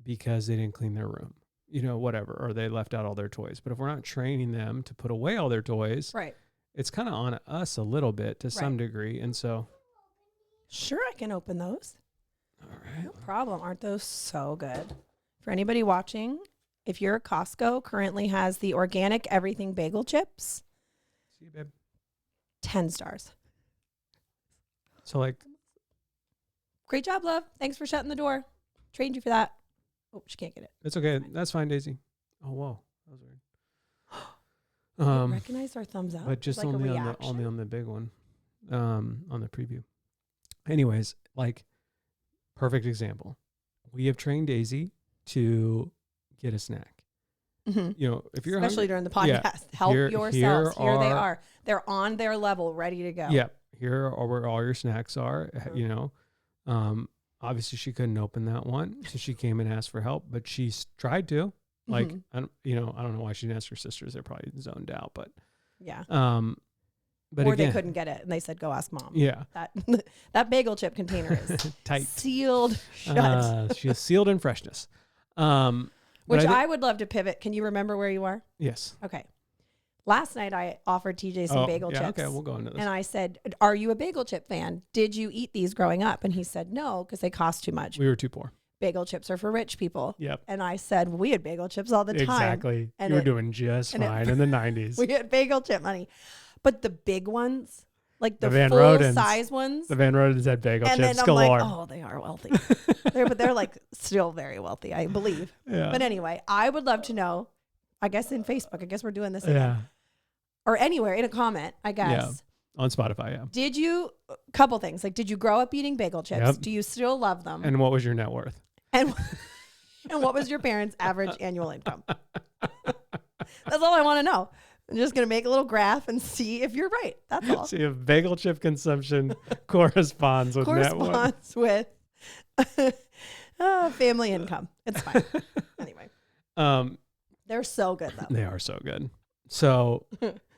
because they didn't clean their room, you know, whatever, or they left out all their toys. But if we're not training them to put away all their toys, Right. it's kind of on us a little bit to some Right. degree. And so, Sure, I can open those. all right. No problem. Aren't those so good? For anybody watching, if you're at Costco, currently has the organic everything bagel chips, See you, babe. 10 stars. So like, Great job, love. Thanks for shutting the door. Trained you for that. Oh, she can't get it. it's okay. That's fine, Daisy. Oh, whoa. That was weird. Recognize our thumbs up. But just like only a on reaction. the big one, on the preview. Anyways, like perfect example. We have trained Daisy to get a snack. Mhm. You know, if you're Especially hungry, during the podcast. Yeah. Help Here yourselves. Here they are- are. They're on their level, ready to go. yeah, here are where all your snacks are. You know, obviously she couldn't open that one, so she came and asked for help, but she's tried to. Like, Mhm. I don't know why she didn't ask her sisters. They're probably zoned out, but Yeah. But or again, they couldn't get it and they said, go ask mom. Yeah. That bagel chip container is Tight. sealed shut. She is sealed in freshness. Which I would love to pivot. Can you remember where you are? Yes. Okay. Last night I offered TJ some bagel chips. Okay, we'll go into this. And I said, are you a bagel chip fan? Did you eat these growing up? And he said, no, because they cost too much. We were too poor. Bagel chips are for rich people. Yep. And I said, well, we had bagel chips all the time. Exactly. And you were doing just fine in the 90s. We had bagel chip money. But the big ones, like the Van full Rodens. size ones. The Van Rodens had bagel and chips then I'm galore. like, oh, they are wealthy. But they're like still very wealthy, I believe. Yeah. But anyway, I would love to know, I guess in Facebook, I guess we're doing this again. Yeah. Or anywhere in a comment, I guess. Yeah. On Spotify, yeah. Did you, couple things, like did you grow up eating bagel chips? Yep. Do you still love them? And what was your net worth? And what was your parents' average annual income? That's all I want to know. I'm just going to make a little graph and see if you're right. That's all. See if bagel chip consumption corresponds with net worth. Corresponds with family income. It's fine. Anyway. They're so good though. They are so good. So,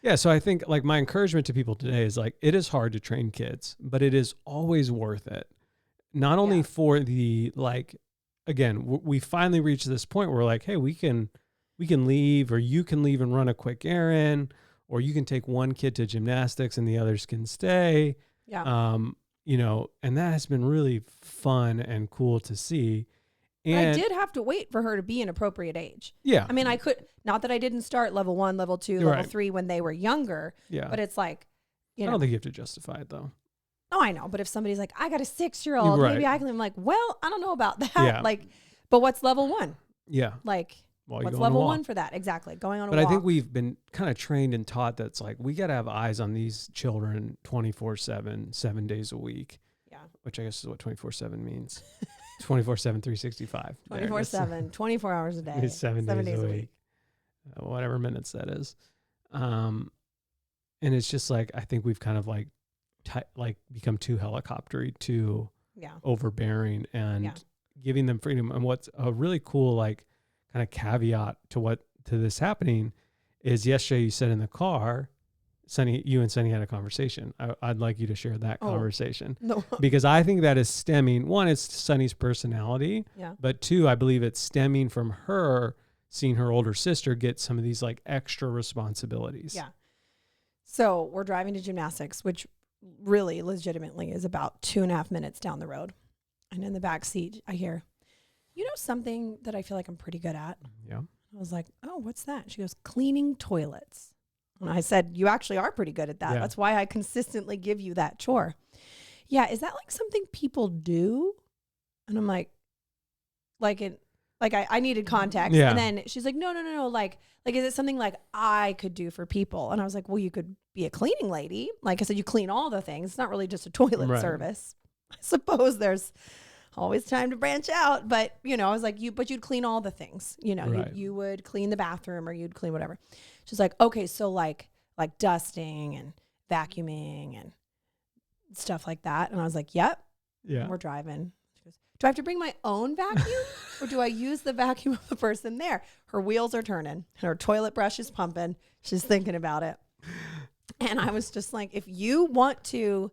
yeah, so I think like my encouragement to people today is like, it is hard to train kids, but it is always worth it. Not only for the, like, again, we finally reached this point where we're like, hey, we can leave, or you can leave and run a quick errand, or you can take one kid to gymnastics and the others can stay. Yeah. You know, and that has been really fun and cool to see. And I did have to wait for her to be an appropriate age. Yeah. I mean, I could, not that I didn't start level 1, level 2, level Right. 3 when they were younger. Yeah. But it's like, you I know. don't think you have to justify it though. No, I know. But if somebody's like, I got a 6-year-old, Right. maybe I can, I'm like, well, I don't know about that. Yeah. Like, but what's level 1? Yeah. Like, While you what's go on a level walk. 1 for that? Exactly. Going on a But walk. I think we've been kind of trained and taught that's like, we got to have eyes on these children 24/7, 7 days a week. Yeah. Which I guess is what 24/7 means. 24/7, 365. There it is. 24/7, 24 hours a day. It's 7 days a week. Whatever minutes that is. And it's just like, I think we've kind of like, become too helicoptery, too Yeah. overbearing, and Yeah. giving them freedom. And what's a really cool, like, kind of caveat to this happening is yesterday you said in the car, Sunny, you and Sunny had a conversation. I'd like you to share that conversation. No. Because I think that is stemming, one, it's Sunny's personality, Yeah. but two, I believe it's stemming from her seeing her older sister get some of these like extra responsibilities. Yeah. So we're driving to gymnastics, which really legitimately is about 2.5 minutes down the road. And in the back seat, I hear, you know, something that I feel like I'm pretty good at. Yeah. I was like, oh, what's that? She goes, cleaning toilets. And I said, you actually are pretty good at that. Yeah. That's why I consistently give you that chore. Yeah. Is that like something people do? And I'm like I needed context. Yeah. And then she's like, no. Like, is it something like I could do for people? And I was like, well, you could be a cleaning lady. Like I said, you clean all the things. It's not really just a toilet Right. service. I suppose there's always time to branch out, but you know, I was like, but you'd clean all the things, you know, Right. you would clean the bathroom or you'd clean whatever. She's like, okay, so like dusting and vacuuming and stuff like that. And I was like, yep. Yeah. We're driving. She goes, do I have to bring my own vacuum or do I use the vacuum of the person there? Her wheels are turning. Her toilet brush is pumping. She's thinking about it. And I was just like, if you want to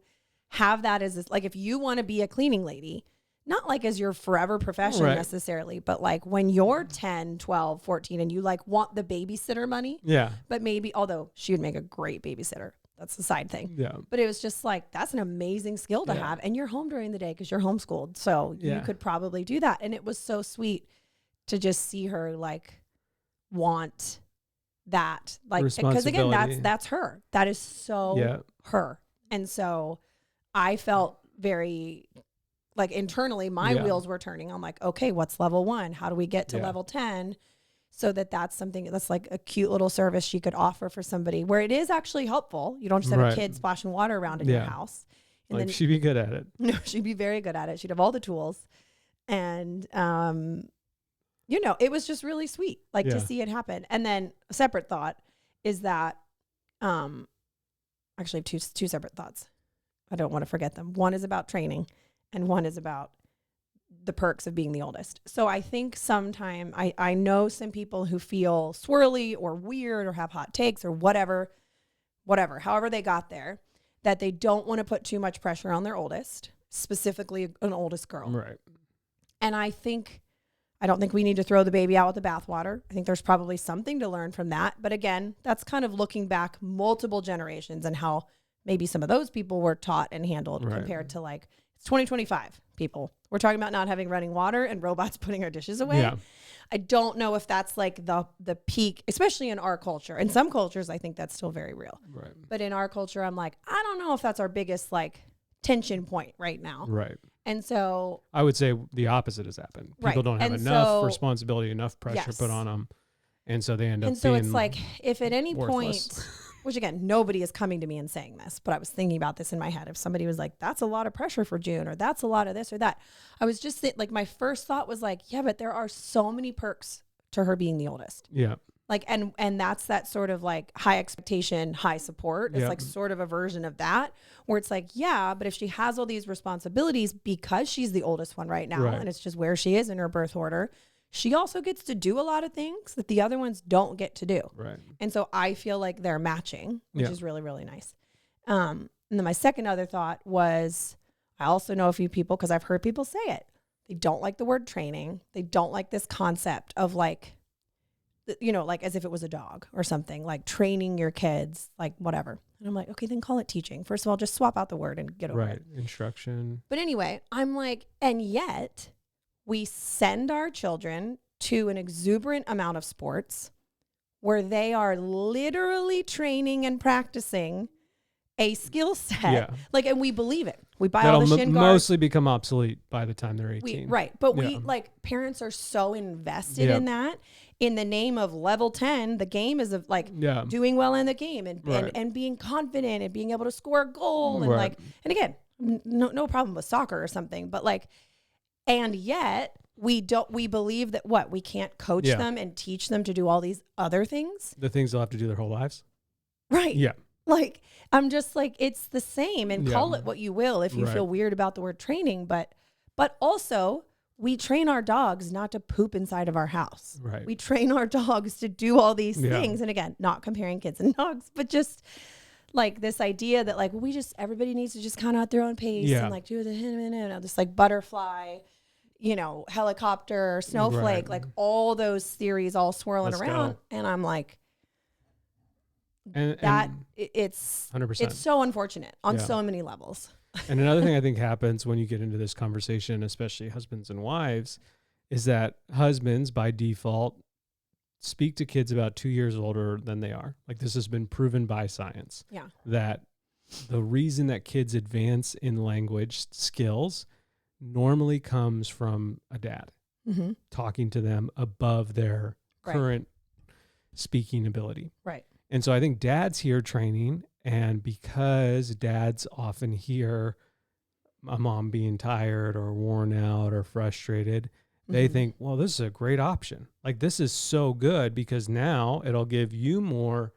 have that as like, if you want to be a cleaning lady, not like as your forever profession Right. necessarily, but like when you're 10, 12, 14 and you like want the babysitter money, Yeah. but maybe, although she would make a great babysitter. That's the side thing. Yeah. But it was just like, that's an amazing skill to Yeah. have. And you're home during the day because you're homeschooled. So you Yeah. could probably do that. And it was so sweet to just see her like want that. Like, because again, Responsibility. that's her. That is so Yeah. her. And so I felt very like internally my Yeah. wheels were turning. I'm like, okay, what's level 1? How do we get to Yeah. level 10? So that's something that's like a cute little service she could offer for somebody where it is actually helpful. You don't just have Right. a kid splashing water around in your Yeah. house. And Like then she'd be good at it. no, she'd be very good at it. She'd have all the tools. And you know, it was just really sweet, like Yeah. to see it happen. And then a separate thought is that actually two separate thoughts. I don't want to forget them. One is about training and one is about the perks of being the oldest. So I think sometime I know some people who feel swirly or weird or have hot takes or whatever whatever, however they got there, that they don't want to put too much pressure on their oldest, specifically an oldest girl. Right. And I don't think we need to throw the baby out with the bathwater. I think there's probably something to learn from that. But again, that's kind of looking back multiple generations and how maybe some of those people were taught and handled compared to like, it's 2025 people. We're talking about not having running water and robots putting our dishes away. Yeah. I don't know if that's like the peak, especially in our culture. In some cultures, I think that's still very real. Right. But in our culture, I'm like, I don't know if that's our biggest like tension point right now. Right. And so I would say the opposite has happened. People Right. don't have And enough so- responsibility, enough pressure Yes. put on them. And so they end up And so being it's like, if at any worthless. point, which again, nobody is coming to me and saying this, but I was thinking about this in my head. If somebody was like, that's a lot of pressure for June, or that's a lot of this or that, I was just like, my first thought was like, yeah, but there are so many perks to her being the oldest. Yeah. Like, and that's that sort of like high expectation, high support. It's Yep. like sort of a version of that where it's like, yeah, but if she has all these responsibilities because she's the oldest one right now, Right. and it's just where she is in her birth order, she also gets to do a lot of things that the other ones don't get to do. Right. And so I feel like they're matching, which Yeah. is really, really nice. And then my second other thought was, I also know a few people, because I've heard people say it. They don't like the word training. They don't like this concept of like, you know, like as if it was a dog or something, like training your kids, like whatever. And I'm like, okay, then call it teaching. First of all, just swap out the word and get over Right. it. Instruction. But anyway, I'm like, and yet we send our children to an exuberant amount of sports where they are literally training and practicing a skill set. Yeah. Like, and we believe it. We buy That'll all the shin guards. mostly become obsolete by the time they're 18. Right. But we Yeah. like parents are so invested Yep. in that in the name of level 10, the game is of like Yeah. doing well in the game and, Right. and being confident and being able to score a goal. And Right. like, and again, no problem with soccer or something, but like, and yet we believe that we can't coach Yeah. them and teach them to do all these other things. The things they'll have to do their whole lives. Right. Yeah. Like, I'm just like, it's the same, and Yeah. call it what you will if you Right. feel weird about the word training, but also we train our dogs not to poop inside of our house. Right. We train our dogs to do all these Yeah. things. And again, not comparing kids and dogs, but just like this idea that like, everybody needs to just kind of at their own pace Yeah. and like do this like butterfly, you know, helicopter, snowflake, Right. like all those theories all swirling Let's around. go. And I'm like, And it's 100%. it's so unfortunate on Yeah. so many levels. And another thing I think happens when you get into this conversation, especially husbands and wives, is that husbands by default speak to kids about 2 years older than they are. Like this has been proven by science. Yeah. That the reason that kids advance in language skills normally comes from a dad Mm-hmm. talking to them above their Right. current speaking ability. Right. And so I think dad's here training, and because dads often hear a mom being tired or worn out or frustrated, they Mhm. think, well, this is a great option. Like this is so good because now it'll give you more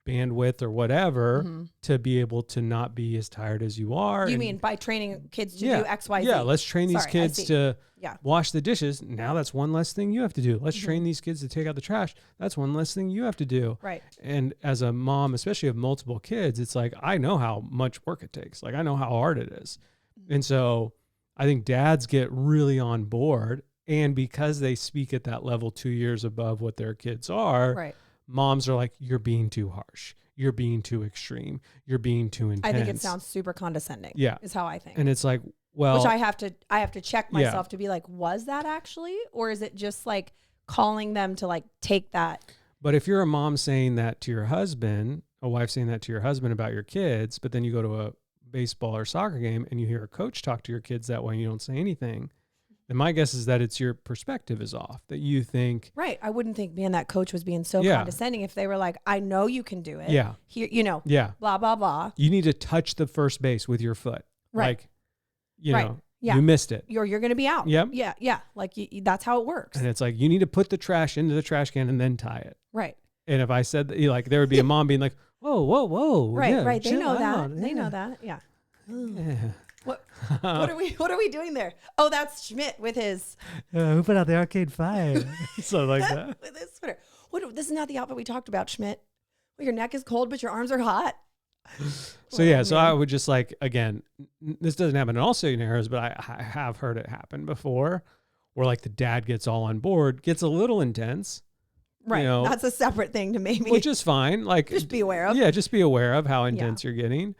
bandwidth or whatever Mhm. to be able to not be as tired as you are. You And mean by training kids to do Yeah. X, Y, Z? yeah, let's train these Sorry, I kids see. to Yeah. wash the dishes. Now that's one less thing you have to do. Let's Mm-hmm. train these kids to take out the trash. That's one less thing you have to do. Right. And as a mom, especially of multiple kids, it's like, I know how much work it takes. Like I know how hard it is. Mm-hmm. And so I think dads get really on board. And because they speak at that level 2 years above what their kids are, Right. moms are like, you're being too harsh. You're being too extreme. You're being too intense. I think it sounds super condescending. Yeah. Is how I think. And it's like, well, Which I have to check Yeah. myself to be like, was that actually, or is it just like calling them to like take that? but if you're a mom saying that to your husband, a wife saying that to your husband about your kids, but then you go to a baseball or soccer game and you hear a coach talk to your kids that way and you don't say anything, then my guess is that it's your perspective is off, that you think, Right. I wouldn't think being that coach was being so Yeah. condescending if they were like, I know you can do it. Yeah. Here, you know, yeah, blah, blah, blah. you need to touch the first base with your foot. Right. Like, you Right. know, Yeah. you missed it. You're going to be out. Yep. Yeah. Yeah. Like that's how it works. And it's like, you need to put the trash into the trash can and then tie it. Right. And if I said that, like, there would be a mom being like, whoa, whoa, whoa. Right. yeah, Right. They chill know that. out, They yeah, know that. Yeah. Yeah. What what are we doing there? Oh, that's Schmidt with his Who put out the Arcade Fire? Something like that. with his sweater. This is not the outfit we talked about, Schmidt. Well, your neck is cold, but your arms are hot. So yeah, so I would just like, again, this doesn't happen in all scenarios, but I have heard it happen before where like the dad gets all on board, gets a little intense. Right. You know, That's a separate thing to maybe. which is fine. Like just be aware of. Yeah, just be aware of how intense you're getting.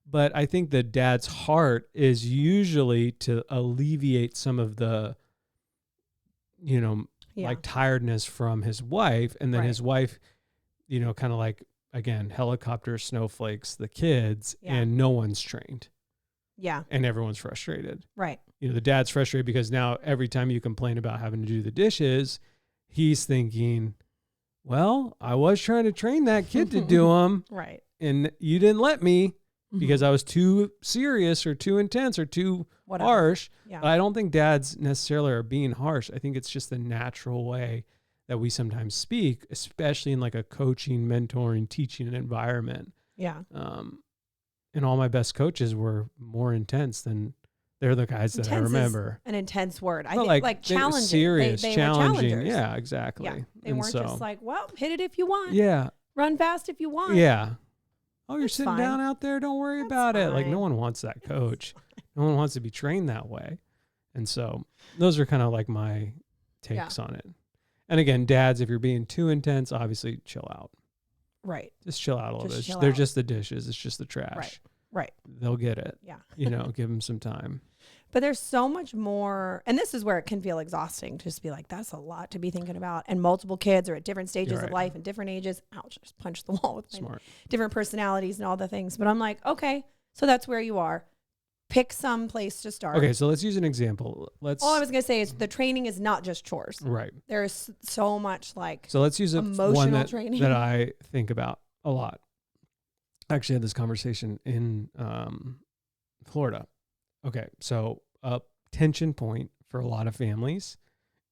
But I think the dad's heart is usually to alleviate some of the, you know, like tiredness from his wife. And then his wife, you know, kind of like, again, helicopter snowflakes, the kids, and no one's trained. Yeah. And everyone's frustrated. Right. You know, the dad's frustrated because now every time you complain about having to do the dishes, he's thinking, well, I was trying to train that kid to do them. Right. And you didn't let me because I was too serious or too intense or too harsh. Yeah. But I don't think dads necessarily are being harsh. I think it's just the natural way that we sometimes speak, especially in like a coaching, mentoring, teaching environment. Yeah. And all my best coaches were more intense than they're the guys that I remember. An intense word. I Well, think like challenging. Serious, they challenging. were challengers. Yeah, exactly. Yeah. They And weren't so, just like, well, hit it if you want. yeah. Run fast if you want. Yeah. Oh, you're That's sitting fine. down out there. Don't worry That's about it. Like no fine. one wants that coach. No one wants to be trained that way. And so those are kind of like my takes on it. And again, dads, if you're being too intense, obviously chill out. Right. Just chill out a little Just bit. chill They're out. just the dishes. It's just the trash. Right. Right. They'll get it. Yeah. You know, give them some time. But there's so much more, and this is where it can feel exhausting to just be like, that's a lot to be thinking about. And multiple kids are at different stages of life and different ages. Ouch, just punch the wall with my different personalities and all the things. But I'm like, okay, so that's where you are. Pick some place to start. Okay, so let's use an example. All I was going to say is the training is not just chores. Right. There's so much like so let's use emotional one that, training that I think about a lot. I actually had this conversation in Florida. Okay, so a tension point for a lot of families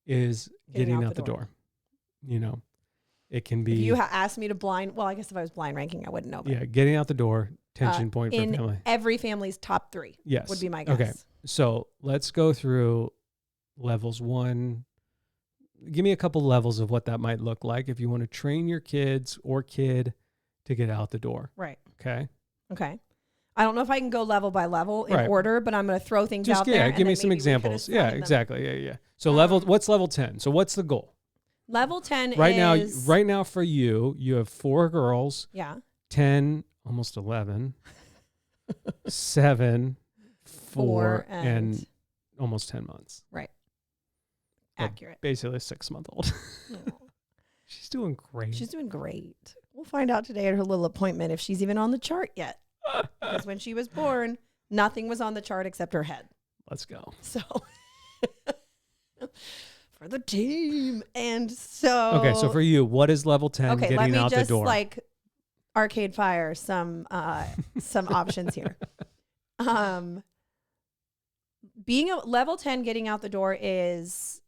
is getting out the door. You know, it can be. If you asked me to blind, well, I guess if I was blind ranking, I wouldn't know. But yeah, getting out the door, tension point for in family. Every family's top 3. Yes, would be my guess. Okay, so let's go through levels 1. Give me a couple levels of what that might look like if you want to train your kids or kid to get out the door. Right. Okay. Okay. I don't know if I can go level by level in order, but I'm going to throw things out there. Yeah, and give me then some maybe we could examples. assign Yeah, them. exactly. Yeah. So what's level 10? So what's the goal? Level 10 Right is... now for you have 4 girls. Yeah. 10, almost 11, 7, 4, and almost 10 months. Right. So Accurate. basically a 6-month-old. She's doing great. She's doing great. We'll find out today at her little appointment if she's even on the chart yet. Because when she was born, nothing was on the chart except her head. Let's go. So, for the team. And so... Okay, so for you, what is level 10 getting out the door? Let me just like arcade fire some options here. Being a level 10 getting out the door is,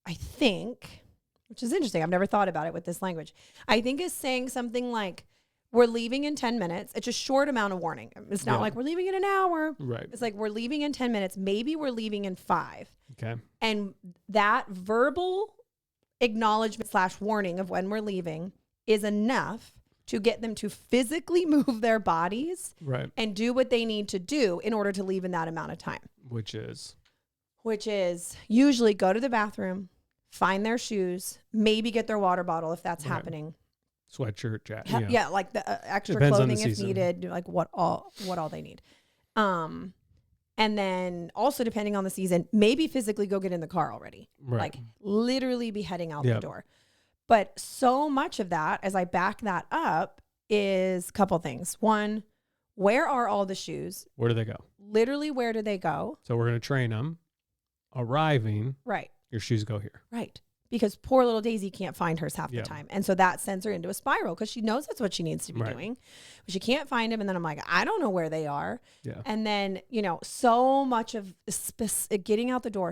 I think, which is interesting. I've never thought about it with this language. I think is saying something like, we're leaving in 10 minutes. It's a short amount of warning. It's not like we're leaving in an hour. Right. It's like we're leaving in 10 minutes. Maybe we're leaving in 5. Okay. And that verbal acknowledgement / warning of when we're leaving is enough to get them to physically move their bodies and do what they need to do in order to leave in that amount of time. Which is usually go to the bathroom, find their shoes, maybe get their water bottle if that's happening. Sweatshirt, jacket. Yeah, like the extra Depends on clothing the if season. needed, like what all they need. And then also depending on the season, maybe physically go get in the car already. Right. Like literally be heading out the door. But so much of that, as I back that up, is a couple things. One, where are all the shoes? Where do they go? Literally, where do they go? So we're going to train them. Arriving. Right. Your shoes go here. Right. Because poor little Daisy can't find hers half the time. And so that sends her into a spiral because she knows that's what she needs to be doing. But she can't find them. And then I'm like, I don't know where they are. Yeah. And then, so much of getting out the door,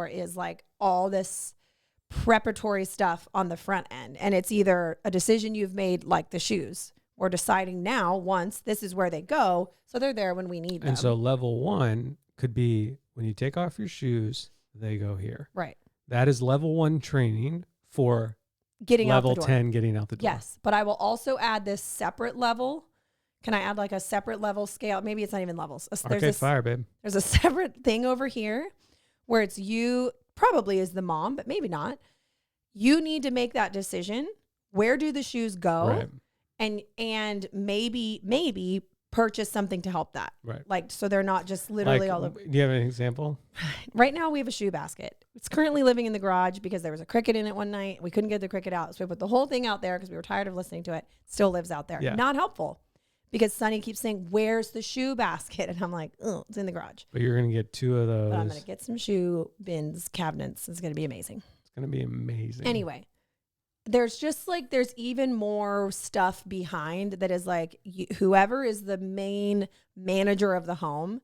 is like all this preparatory stuff on the front end. And it's either a decision you've made, like the shoes, or deciding now once this is where they go. So they're there when we need them. And so level 1 could be when you take off your shoes, they go here. Right. That is level 1 training for getting out level the door. 10 getting out the door. Yes, but I will also add this separate level. Can I add like a separate level scale? Maybe it's not even levels. Arcade Fire, babe. There's a separate thing over here where it's you, probably is the mom, but maybe not. You need to make that decision. Where do the shoes go? Right. And maybe purchase something to help that. Right. Like, so they're not just literally Like, all over. do you have an example? Right now we have a shoe basket. It's currently living in the garage because there was a cricket in it one night. We couldn't get the cricket out. So we put the whole thing out there because we were tired of listening to it. Still lives out there. Yeah. Not helpful because Sunny keeps saying, where's the shoe basket? And I'm like, oh, it's in the garage. But you're going to get 2 of those. But I'm going to get some shoe bins, cabinets. It's going to be amazing. It's going to be amazing. Anyway, there's just like, there's even more stuff behind that is like, whoever is the main manager of the home,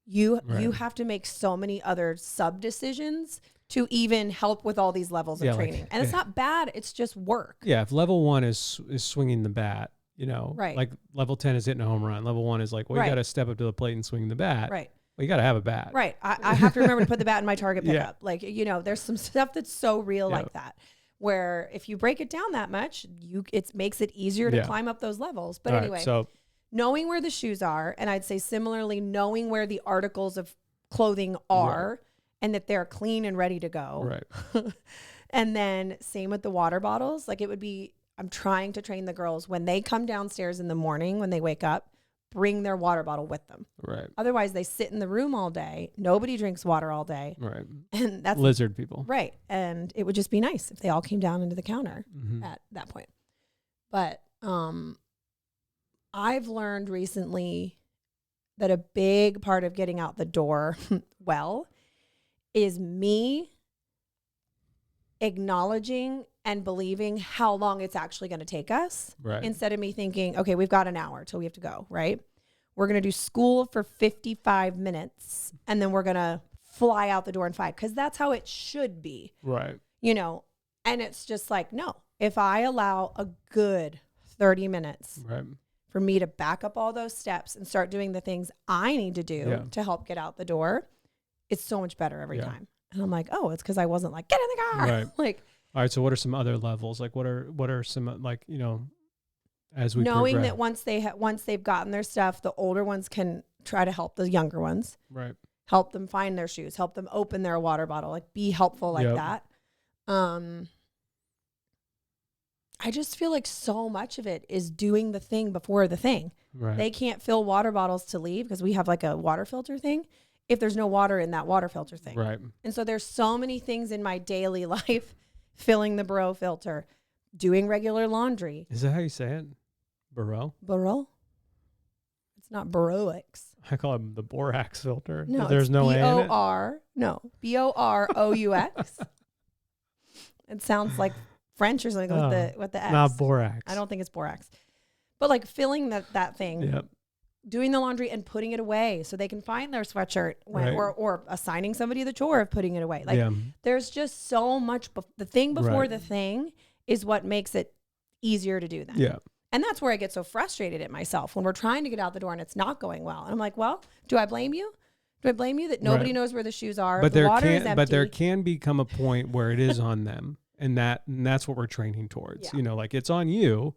you have to make so many other sub decisions to even help with all these levels of training. Like, and it's not bad. It's just work. Yeah. If level 1 is swinging the bat, you know, right. like level 10 is hitting a home run. Level 1 is like, well, you got to step up to the plate and swing the bat. Right. Well, you got to have a bat. Right. I have to remember to put the bat in my target pickup. Yeah. Like, you know, there's some stuff that's so real like that, where if you break it down that much, it makes it easier to climb up those levels. But anyway, so knowing where the shoes are, and I'd say similarly, knowing where the articles of clothing are and that they're clean and ready to go. Right. And then same with the water bottles. Like it would be, I'm trying to train the girls when they come downstairs in the morning, when they wake up, bring their water bottle with them. Right. Otherwise they sit in the room all day. Nobody drinks water all day. Right. And that's lizard people. Right. And it would just be nice if they all came down into the counter at that point. But I've learned recently that a big part of getting out the door well is me acknowledging and believing how long it's actually going to take us. Right. Instead of me thinking, okay, we've got an hour till we have to go, right? We're going to do school for 55 minutes and then we're going to fly out the door in 5 because that's how it should be. Right. You know, and it's just like, no, if I allow a good 30 minutes for me to back up all those steps and start doing the things I need to do to help get out the door, it's so much better every time. And I'm like, oh, it's because I wasn't like, get in the car. Right. Like, all right. So what are some other levels? Like what are some, like, you know, as we knowing progress? that once they've gotten their stuff, the older ones can try to help the younger ones. Right. Help them find their shoes, help them open their water bottle, like be helpful like that. I just feel like so much of it is doing the thing before the thing. Right. They can't fill water bottles to leave because we have like a water filter thing if there's no water in that water filter thing. Right. And so there's so many things in my daily life, filling the bro filter, doing regular laundry. Is that how you say it? Burrow? Bro? It's not Boroix. I call it the borax filter. No, There's no A in it. B-O-R. No, B-O-R-O-U-X. It sounds like French or something with the X. Not borax. I don't think it's borax. But like filling that thing, doing the laundry and putting it away so they can find their sweatshirt or assigning somebody the chore of putting it away. Like there's just so much. The thing before the thing is what makes it easier to do that. Yeah. And that's where I get so frustrated at myself when we're trying to get out the door and it's not going well. And I'm like, well, do I blame you? Do I blame you that nobody knows where the shoes are? But the water is empty. But there can become a point where it is on them, and that's what we're training towards. Yeah. You know, like it's on you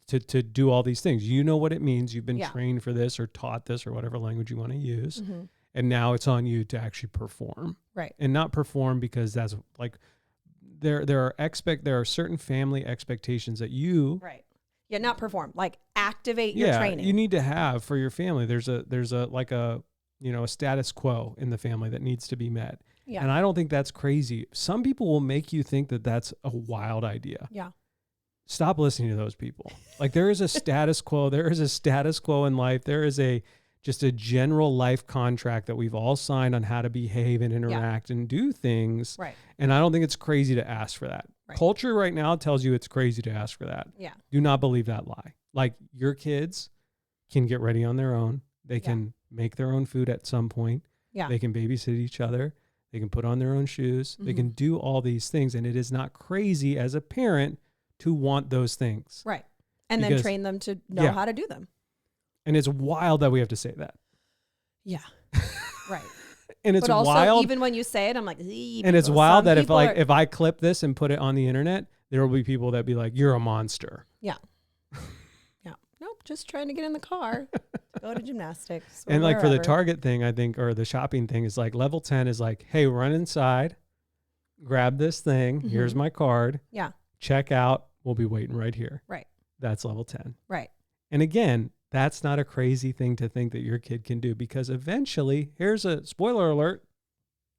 to do all these things. You know what it means. You've been trained for this or taught this or whatever language you want to use, and now it's on you to actually perform. Right. And not perform because that's like there are certain family expectations that you Yeah, not perform, like activate your training. You need to have for your family. There's a like a, you know, a status quo in the family that needs to be met. Yeah. And I don't think that's crazy. Some people will make you think that that's a wild idea. Yeah. Stop listening to those people. Like there is a status quo. There is a status quo in life. There is just a general life contract that we've all signed on how to behave and interact and do things. Right. And I don't think it's crazy to ask for that. Right. Culture right now tells you it's crazy to ask for that. Yeah. Do not believe that lie. Like your kids can get ready on their own. They can make their own food at some point. Yeah. They can babysit each other. They can put on their own shoes. They can do all these things. And it is not crazy as a parent to want those things. Right. And then train them to know how to do them. And it's wild that we have to say that. Yeah. Right. And it's but also, wild. Even when you say it, I'm like, and it's wild that if I clip this and put it on the internet, there will be people that be like, you're a monster. Yeah. Yeah. Nope. Just trying to get in the car, go to gymnastics. Or And like for the wherever. Target thing, I think, or the shopping thing is like level 10 is like, hey, run inside, grab this thing. Here's my card. Yeah. Check out. We'll be waiting right here. Right. That's level 10. Right. And again, that's not a crazy thing to think that your kid can do, because eventually, here's a spoiler alert.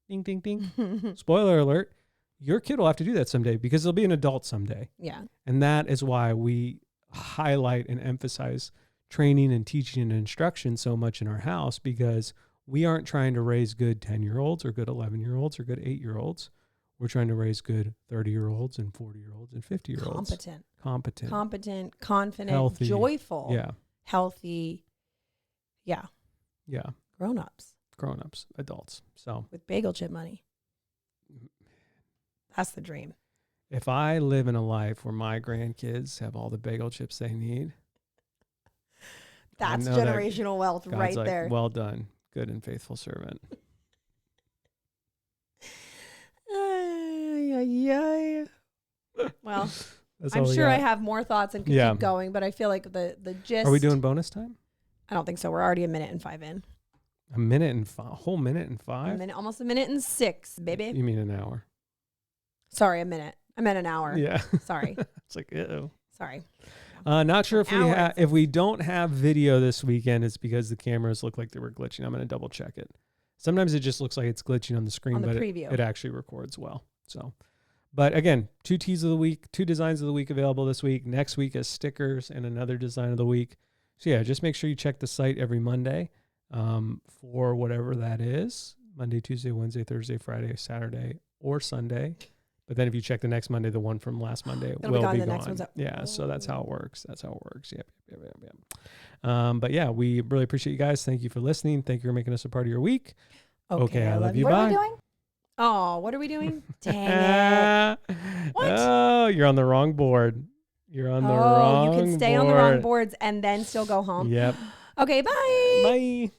Ding, ding, ding. Spoiler alert. Your kid will have to do that someday because they'll be an adult someday. Yeah. And that is why we highlight and emphasize training and teaching and instruction so much in our house, because we aren't trying to raise good 10-year-olds or good 11-year-olds or good 8-year-olds. We're trying to raise good 30-year-olds and 40-year-olds and 50-year-olds. Competent, confident, healthy, joyful, yeah, healthy. Yeah. yeah, Grown-ups grown-ups, adults. So with bagel chip money. That's the dream. if I live in a life where my grandkids have all the bagel chips they need, That's I know that generational wealth God's right like, there. well done, good and faithful servant. Well, That's I'm all we sure I got. have more thoughts and could Yeah. keep going, but I feel like the gist. Are we doing bonus time? I don't think so. We're already 1:05 in. A minute and a whole minute and A 5? minute, almost 1:06, baby. You mean an hour? Sorry, a minute. I meant an hour. Yeah. Sorry. It's like, uh-oh. Sorry. Not sure if we hour have, and if we don't have video this weekend, it's because the cameras look like they were glitching. I'm going to double check it. Sometimes it just looks like it's glitching on the screen, On the but preview. it actually records well. So, but again, 2 teas of the week, 2 designs of the week available this week. Next week is stickers and another design of the week. So yeah, just make sure you check the site every Monday for whatever that is. Monday, Tuesday, Wednesday, Thursday, Friday, Saturday, or Sunday. But then if you check the next Monday, the one from last Monday It'll will be gone. be The gone. next one's up. Yeah, so that's how it works. That's how it works. Yep. But yeah, we really appreciate you guys. Thank you for listening. Thank you for making us a part of your week. Okay, I love you. What Bye. are we doing? Oh, what are we doing? Dang it. What? Oh, you're on the wrong board. You're on the Oh, wrong board. you can stay on the wrong boards and then still go home. Yep. Okay, bye. Bye.